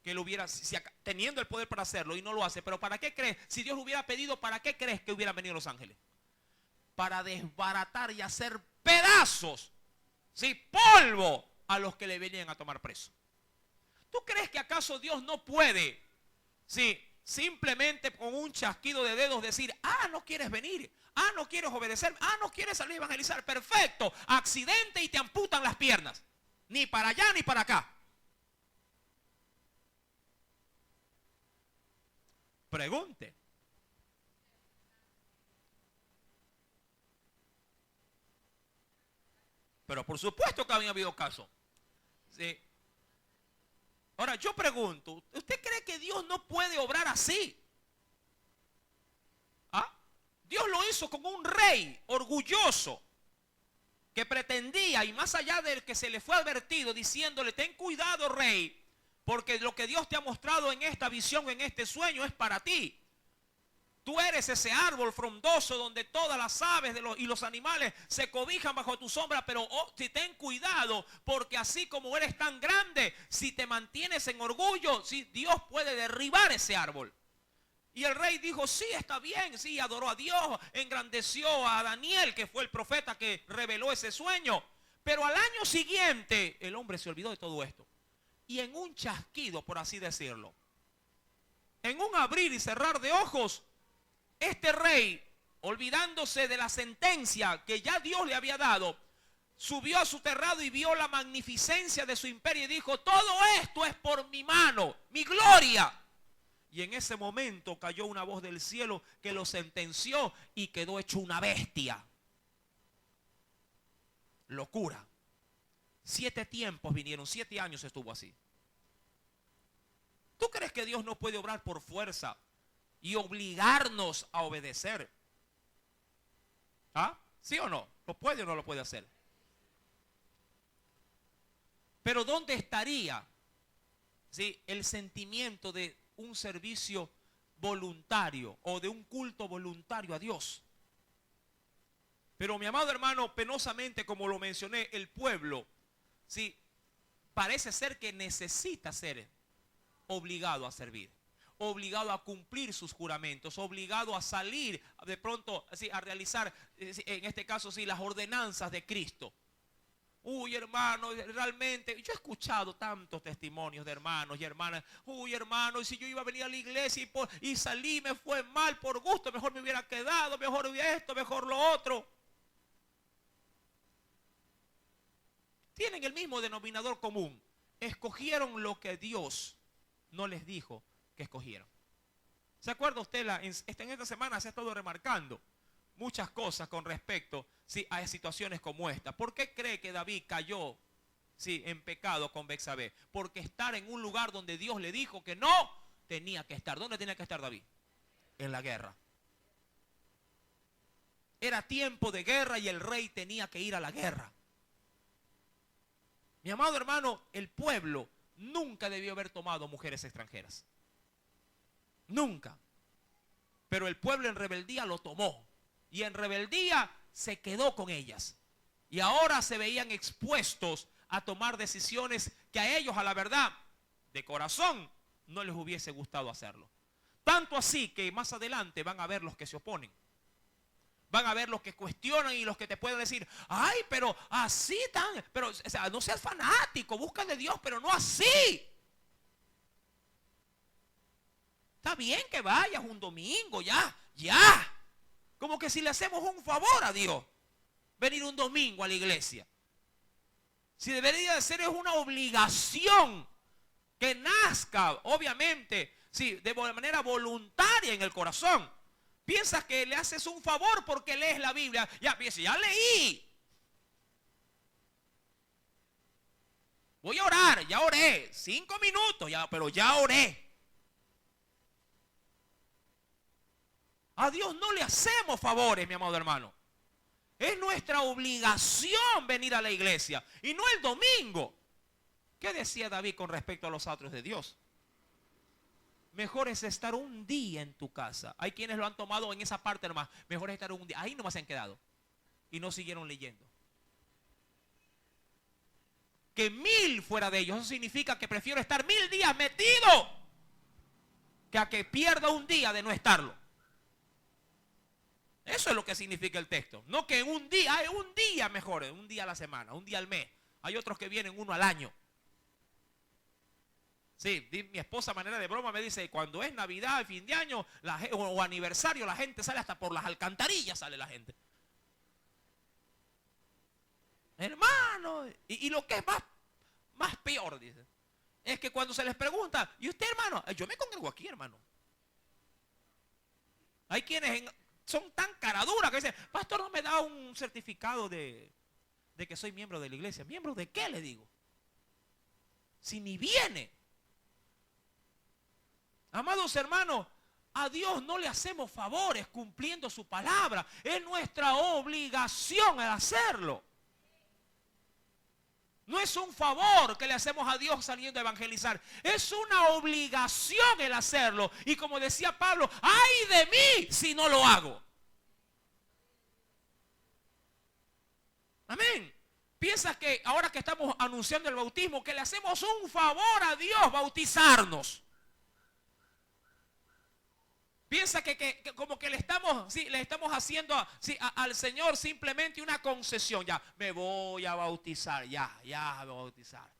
Que lo hubiera, teniendo el poder para hacerlo y no lo hace, pero ¿para qué crees? Si Dios lo hubiera pedido, ¿para qué crees que hubieran venido los ángeles? Para desbaratar y hacer pedazos, ¿sí? Polvo a los que le venían a tomar preso. ¿Tú crees que acaso Dios no puede, sí, simplemente con un chasquido de dedos decir, no quieres venir, no quieres obedecer, no quieres salir a evangelizar? Perfecto, accidente y te amputan las piernas. Ni para allá ni para acá. Pregunte. Pero por supuesto que había habido casos. Sí. Ahora yo pregunto, ¿usted cree que Dios no puede obrar así? Dios lo hizo con un rey orgulloso que pretendía, y más allá del que se le fue advertido, diciéndole, ten cuidado, rey, porque lo que Dios te ha mostrado en esta visión, en este sueño, es para ti. Tú eres ese árbol frondoso donde todas las aves y los animales se cobijan bajo tu sombra, pero ten cuidado, porque así como eres tan grande, si te mantienes en orgullo, Dios puede derribar ese árbol. Y el rey dijo, sí, está bien, sí, adoró a Dios, engrandeció a Daniel, que fue el profeta que reveló ese sueño. Pero al año siguiente, el hombre se olvidó de todo esto. Y en un chasquido, por así decirlo, en un abrir y cerrar de ojos, este rey, olvidándose de la sentencia que ya Dios le había dado, subió a su terrado y vio la magnificencia de su imperio y dijo, todo esto es por mi mano, mi gloria. Y en ese momento cayó una voz del cielo que lo sentenció y quedó hecho una bestia. Locura. 7 tiempos vinieron, 7 años estuvo así. ¿Tú crees que Dios no puede obrar por fuerza y obligarnos a obedecer? ¿Sí o no? ¿Lo puede o no lo puede hacer? Pero ¿dónde estaría, sí, el sentimiento de un servicio voluntario o de un culto voluntario a Dios? Pero mi amado hermano, penosamente, como lo mencioné, el pueblo, sí, parece ser que necesita ser obligado a servir, obligado a cumplir sus juramentos, obligado a salir de pronto, sí, a realizar, en este caso, sí, las ordenanzas de Cristo. Uy, hermano, realmente, yo he escuchado tantos testimonios de hermanos y hermanas. Uy, hermano, y si yo iba a venir a la iglesia y salí, me fue mal por gusto, mejor me hubiera quedado, mejor esto, mejor lo otro. Tienen el mismo denominador común. Escogieron lo que Dios no les dijo que escogieron. ¿Se acuerda usted? En esta semana se ha estado remarcando muchas cosas con respecto, sí, a situaciones como esta. ¿Por qué cree que David cayó, sí, en pecado con Betsabé? Porque estar en un lugar donde Dios le dijo que no tenía que estar. ¿Dónde tenía que estar David? En la guerra. Era tiempo de guerra y el rey tenía que ir a la guerra. Mi amado hermano, el pueblo nunca debió haber tomado mujeres extranjeras. Nunca. Pero el pueblo en rebeldía lo tomó. Y en rebeldía se quedó con ellas. Y ahora se veían expuestos a tomar decisiones que a ellos, a la verdad, de corazón, no les hubiese gustado hacerlo. Tanto así que más adelante van a ver los que se oponen. Van a ver los que cuestionan y los que te pueden decir, ay, pero así tan, pero, o sea, no seas fanático, busca de Dios, pero no así. Está bien que vayas un domingo, ya. Como que si le hacemos un favor a Dios, venir un domingo a la iglesia. Si debería de ser, es una obligación que nazca, obviamente, sí, de manera voluntaria en el corazón. Piensas que le haces un favor porque lees la Biblia. Ya leí. Voy a orar, ya oré. 5 minutos, pero ya oré. A Dios no le hacemos favores, mi amado hermano. Es nuestra obligación venir a la iglesia y no el domingo. ¿Qué decía David con respecto a los atrios de Dios? Mejor es estar un día en tu casa. Hay quienes lo han tomado en esa parte nomás. Mejor es estar un día. Ahí nomás se han quedado. Y no siguieron leyendo. Que 1000 fuera de ellos. Eso significa que prefiero estar 1000 días metido que a que pierda un día de no estarlo. Eso es lo que significa el texto. No que un día mejor, un día a la semana, un día al mes. Hay otros que vienen uno al año. Sí, mi esposa, a manera de broma, me dice, cuando es Navidad, fin de año o aniversario, la gente sale hasta por las alcantarillas, sale la gente. Hermano, y lo que es más peor, dice, es que cuando se les pregunta, ¿y usted, hermano? Yo me congrego aquí, hermano. Hay quienes son tan caraduras que dicen, pastor, no me da un certificado de que soy miembro de la iglesia. ¿Miembro de qué, le digo? Si ni viene. Amados hermanos, a Dios no le hacemos favores cumpliendo su palabra. Es nuestra obligación el hacerlo. No es un favor que le hacemos a Dios saliendo a evangelizar. Es una obligación el hacerlo. Y como decía Pablo, ¡ay de mí si no lo hago! Amén. Piensas que ahora que estamos anunciando el bautismo, que le hacemos un favor a Dios bautizarnos. Piensa que como que le estamos haciendo al Señor simplemente una concesión. Ya, me voy a bautizar, ya me voy a bautizar.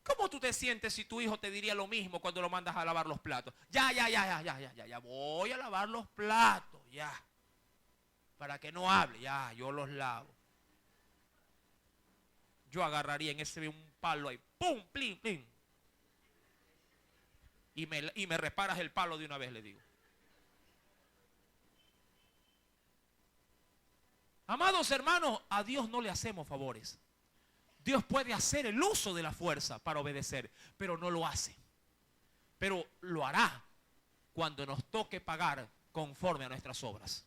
¿Cómo tú te sientes si tu hijo te diría lo mismo cuando lo mandas a lavar los platos? Ya, voy a lavar los platos, ya. Para que no hable, ya, yo los lavo. Yo agarraría en ese un palo ahí, pum, plin, plin. Y me reparas el palo de una vez, le digo. Amados hermanos, a Dios no le hacemos favores. Dios puede hacer el uso de la fuerza para obedecer, pero no lo hace. Pero lo hará cuando nos toque pagar conforme a nuestras obras.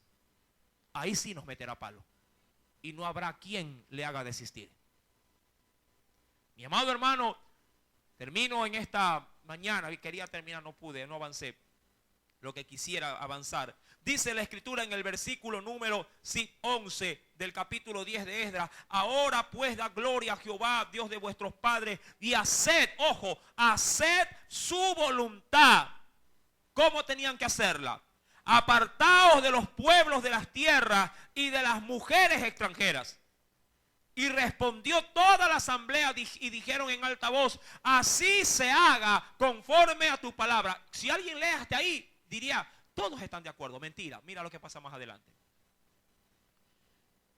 Ahí sí nos meterá palo. Y no habrá quien le haga desistir. Mi amado hermano, termino en esta mañana, quería terminar, no pude, no avancé lo que quisiera avanzar. Dice la escritura en el versículo número 11 del capítulo 10 de Esdras: ahora pues da gloria a Jehová, Dios de vuestros padres, y haced, ojo, haced su voluntad. ¿Cómo tenían que hacerla? Apartaos de los pueblos de las tierras y de las mujeres extranjeras. Y respondió toda la asamblea y dijeron en alta voz: así se haga conforme a tu palabra. Si alguien lee hasta ahí, diría, todos están de acuerdo. Mentira, mira lo que pasa más adelante.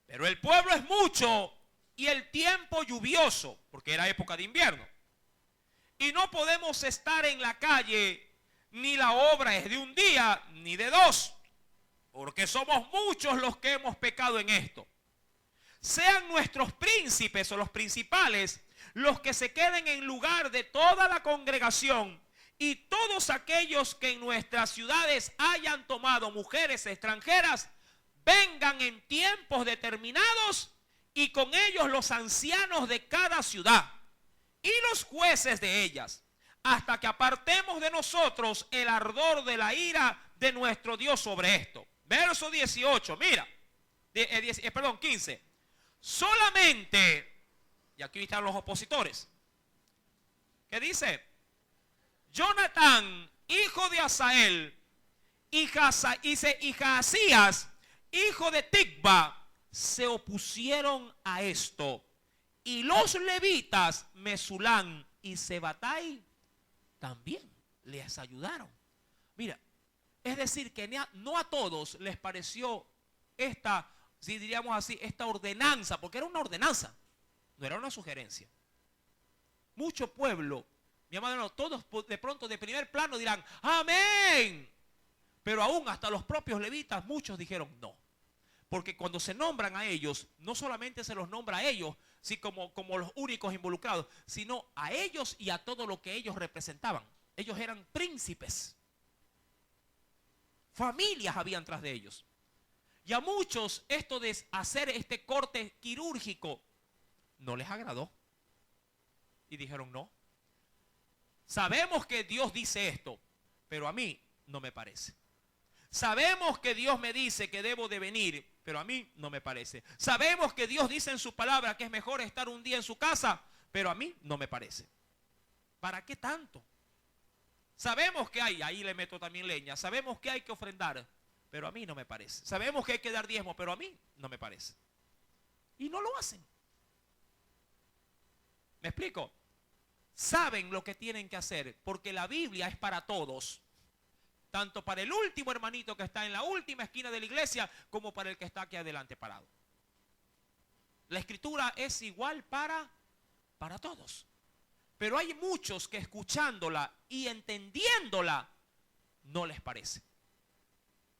Pero el pueblo es mucho y el tiempo lluvioso, porque era época de invierno. Y no podemos estar en la calle, ni la obra es de un día, ni de dos, porque somos muchos los que hemos pecado en esto. Sean nuestros príncipes o los principales los que se queden en lugar de toda la congregación, y todos aquellos que en nuestras ciudades hayan tomado mujeres extranjeras vengan en tiempos determinados, y con ellos los ancianos de cada ciudad y los jueces de ellas, hasta que apartemos de nosotros el ardor de la ira de nuestro Dios sobre esto. Verso 18, mira, 15. Solamente, y aquí están los opositores, ¿qué dice? Jonatán, hijo de Asael, y Jaasías, hijo de Ticba, se opusieron a esto. Y los levitas, Mesulán y Sebatai, también les ayudaron. Mira, es decir, que no a todos les pareció esta, si diríamos así, esta ordenanza, porque era una ordenanza, no era una sugerencia. Mucho pueblo mi amado hermano, todos de pronto de primer plano dirán, amén. Pero aún hasta los propios levitas, muchos dijeron no. Porque cuando se nombran a ellos, no solamente se los nombra a ellos, sí, como los únicos involucrados, sino a ellos y a todo lo que ellos representaban. Ellos eran príncipes. Familias habían tras de ellos. Y a muchos esto de hacer este corte quirúrgico no les agradó. Y dijeron no. Sabemos que Dios dice esto, pero a mí no me parece. Sabemos que Dios me dice que debo de venir, pero a mí no me parece. Sabemos que Dios dice en su palabra que es mejor estar un día en su casa, pero a mí no me parece. ¿Para qué tanto? Sabemos que ahí le meto también leña, sabemos que hay que ofrendar, pero a mí no me parece. Sabemos que hay que dar diezmo, pero a mí no me parece. Y no lo hacen. ¿Me explico? Saben lo que tienen que hacer, porque la Biblia es para todos. Tanto para el último hermanito que está en la última esquina de la iglesia, como para el que está aquí adelante parado. La escritura es igual para todos. Pero hay muchos que escuchándola y entendiéndola, no les parece.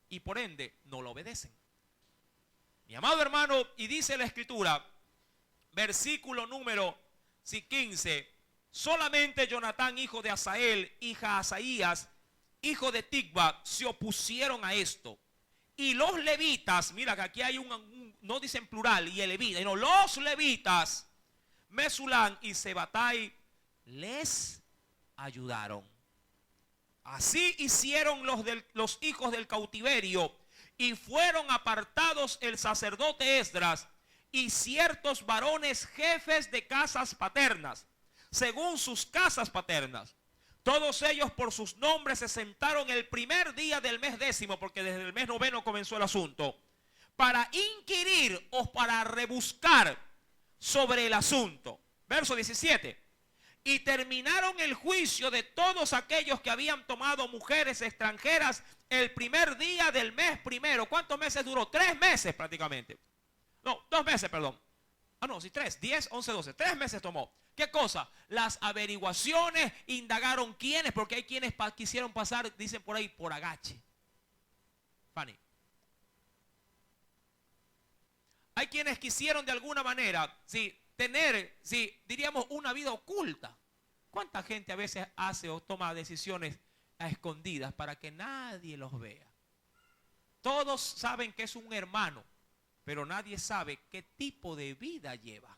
Y por ende, no lo obedecen. Mi amado hermano, y dice la escritura, versículo número 15, solamente Jonatán, hijo de Asael, hija Asaías, hijo de Ticba, se opusieron a esto. Y los levitas, mira que aquí hay no dicen plural, y el levita, no, los levitas, Mesulán y Sebatai, les ayudaron. Así hicieron los hijos del cautiverio, y fueron apartados el sacerdote Esdras y ciertos varones jefes de casas paternas, según sus casas paternas. Todos ellos por sus nombres se sentaron el primer día del mes 10, porque desde el mes 9 comenzó el asunto, para inquirir o para rebuscar sobre el asunto. Verso 17. Y terminaron el juicio de todos aquellos que habían tomado mujeres extranjeras el primer día del mes primero. ¿Cuántos meses duró? 3 meses prácticamente. No, 2 meses, perdón. Ah, no, sí, 3, 10, 11, 12. 3 meses tomó. ¿Qué cosa? Las averiguaciones, indagaron quiénes, porque hay quienes quisieron pasar, dicen por ahí, por agache. Fanny. Hay quienes quisieron de alguna manera, sí, tener, sí, diríamos, una vida oculta. ¿Cuánta gente a veces hace o toma decisiones a escondidas para que nadie los vea? Todos saben que es un hermano, pero nadie sabe qué tipo de vida lleva.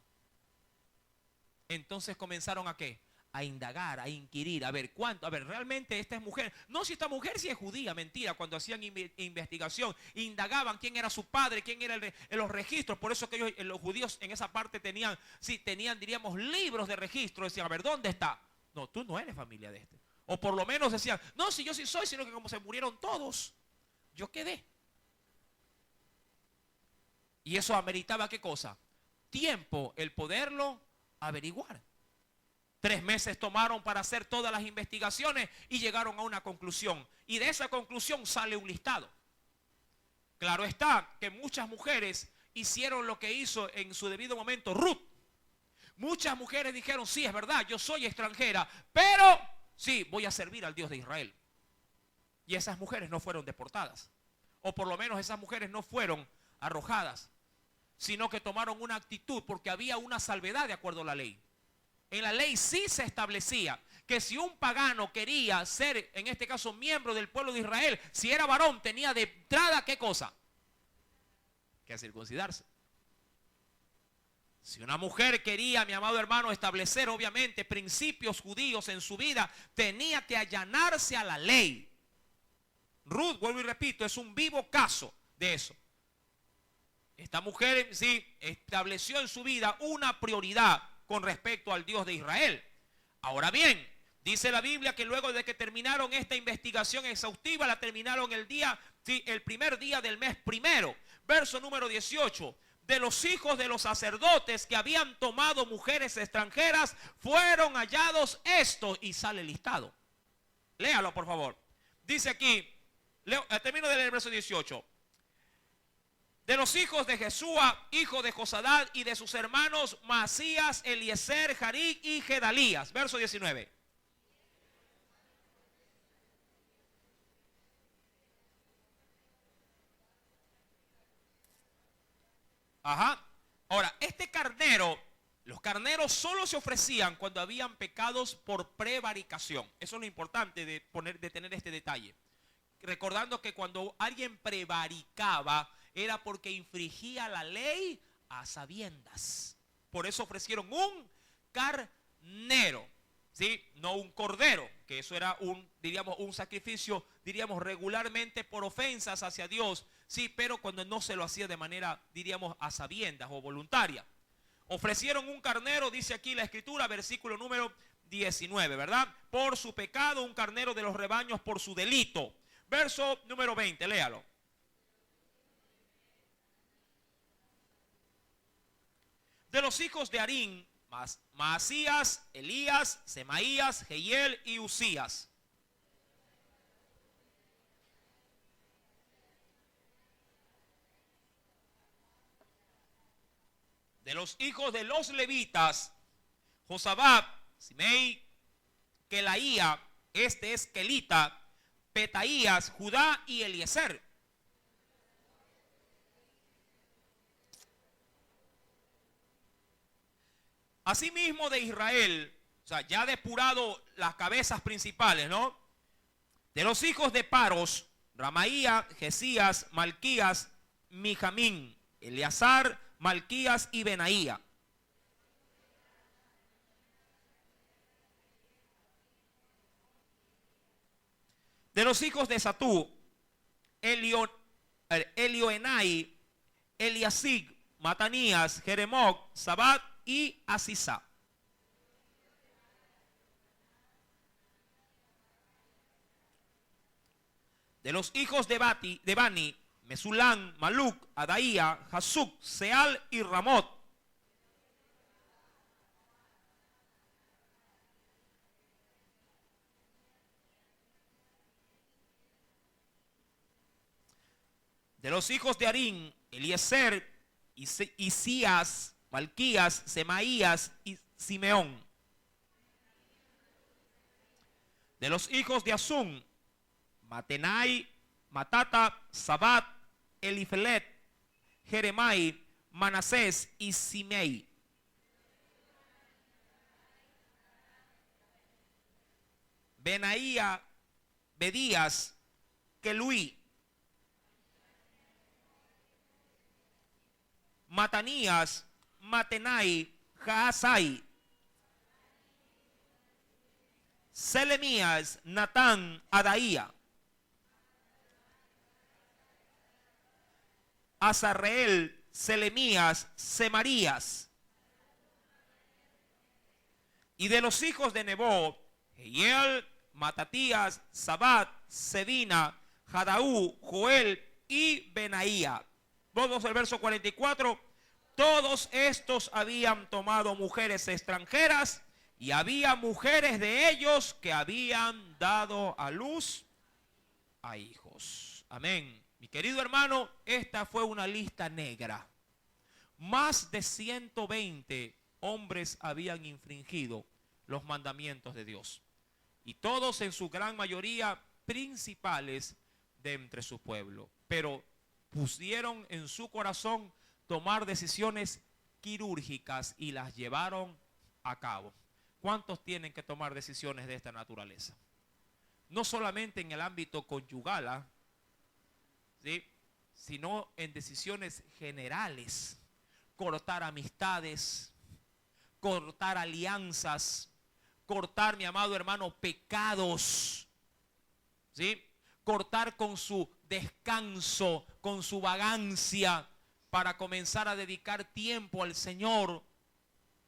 Entonces comenzaron ¿a qué? A indagar, a inquirir, a ver cuánto, a ver, realmente esta es mujer. No, si esta mujer sí es judía, mentira. Cuando hacían investigación, indagaban quién era su padre, quién era en los registros. Por eso que ellos, los judíos en esa parte tenían, sí, tenían, diríamos, libros de registro. Decían, a ver, ¿dónde está? No, tú no eres familia de este. O por lo menos decían, no, si yo sí soy, sino que como se murieron todos, yo quedé. Y eso ameritaba ¿qué cosa? Tiempo, el poderlo averiguar. 3 meses tomaron para hacer todas las investigaciones y llegaron a una conclusión. Y de esa conclusión sale un listado. Claro está que muchas mujeres hicieron lo que hizo en su debido momento Ruth. Muchas mujeres dijeron, sí, es verdad, yo soy extranjera, pero sí, voy a servir al Dios de Israel. Y esas mujeres no fueron deportadas. O por lo menos esas mujeres no fueron arrojadas, sino que tomaron una actitud porque había una salvedad de acuerdo a la ley. En la ley sí se establecía que si un pagano quería ser, en este caso, miembro del pueblo de Israel, si era varón, tenía de entrada, ¿qué cosa? Que circuncidarse. Si una mujer quería, mi amado hermano, establecer obviamente principios judíos en su vida, tenía que allanarse a la ley. Ruth, vuelvo y repito, es un vivo caso de eso. Esta mujer sí estableció en su vida una prioridad con respecto al Dios de Israel. Ahora bien, dice la Biblia que luego de que terminaron esta investigación exhaustiva, la terminaron el primer día del mes primero. Verso número 18. De los hijos de los sacerdotes que habían tomado mujeres extranjeras, fueron hallados estos, y sale listado. Léalo, por favor. Dice aquí, termino de leer el verso 18. De los hijos de Jesúa, hijo de Josadad, y de sus hermanos Masías, Eliezer, Jarí y Gedalías. Verso 19. Ajá. Ahora, este carnero, los carneros solo se ofrecían cuando habían pecados por prevaricación. Eso es lo importante de tener este detalle. Recordando que cuando alguien prevaricaba era porque infringía la ley a sabiendas. Por eso ofrecieron un carnero, ¿sí? No un cordero, que eso era un sacrificio, regularmente por ofensas hacia Dios, sí, pero cuando no se lo hacía de manera, a sabiendas o voluntaria. Ofrecieron un carnero, dice aquí la escritura, versículo número 19, ¿verdad? Por su pecado, un carnero de los rebaños por su delito. Verso número 20, léalo. De los hijos de Arín, Maasías, Elías, Semaías, Jehiel y Usías. De los hijos de los levitas, Josabad, Simei, Kelaía, este es Kelita, Petaías, Judá y Eliezer. Asimismo de Israel, o sea, ya depurado las cabezas principales, ¿no? De los hijos de Paros, Ramaía, Jesías, Malquías, Mijamín, Eleazar, Malquías y Benaía. De los hijos de Satú, Elioenai, Eliasig, Matanías, Jeremoc, Sabat y Asisá. De los hijos de Bani, Mesulán, Maluc, Adaía, Hasuk, Seal y Ramot. De los hijos de Arín, Eliezer, Isías, Malquías, Semaías y Simeón. De los hijos de Asum, Matenai, Matata, Sabat, Elifelet, Jeremai, Manasés y Simei. Benaía, Bedías, Keluí, Matanías, Matenai, Jaasai, Selemías, Natán, Adaía, Azarreel, Selemías, Semarías. Y de los hijos de Nebo, Jehiel, Matatías, Sabat, Sedina, Jadaú, Joel y Benaía. Vamos al verso 44. Todos estos habían tomado mujeres extranjeras y había mujeres de ellos que habían dado a luz a hijos. Amén. Mi querido hermano, esta fue una lista negra. Más de 120 hombres habían infringido los mandamientos de Dios. Y todos en su gran mayoría principales de entre su pueblo. Pero pusieron en su corazón tomar decisiones quirúrgicas y las llevaron a cabo. ¿Cuántos tienen que tomar decisiones de esta naturaleza? No solamente en el ámbito conyugal, ¿sí?, sino en decisiones generales. Cortar amistades, cortar alianzas, cortar, mi amado hermano, pecados, ¿sí?, cortar con su descanso, con su vagancia, para comenzar a dedicar tiempo al Señor.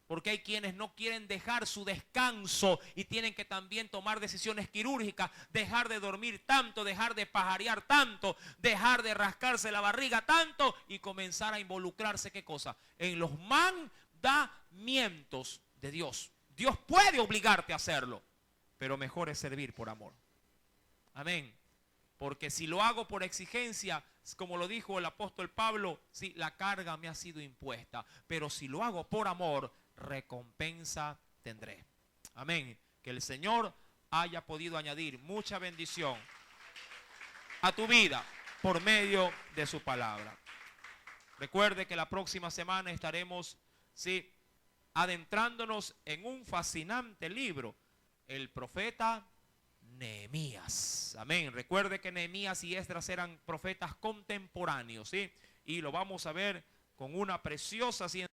Porque hay quienes no quieren dejar su descanso y tienen que también tomar decisiones quirúrgicas, dejar de dormir tanto, dejar de pajarear tanto, dejar de rascarse la barriga tanto y comenzar a involucrarse, ¿qué cosa? En los mandamientos de Dios. Dios puede obligarte a hacerlo, pero mejor es servir por amor. Amén. Porque si lo hago por exigencia, como lo dijo el apóstol Pablo, sí, la carga me ha sido impuesta. Pero si lo hago por amor, recompensa tendré. Amén. Que el Señor haya podido añadir mucha bendición a tu vida por medio de su palabra. Recuerde que la próxima semana estaremos, sí, adentrándonos en un fascinante libro, el profeta Nehemías. Amén. Recuerde que Nehemías y Esdras eran profetas contemporáneos, ¿sí? Y lo vamos a ver con una preciosa ciencia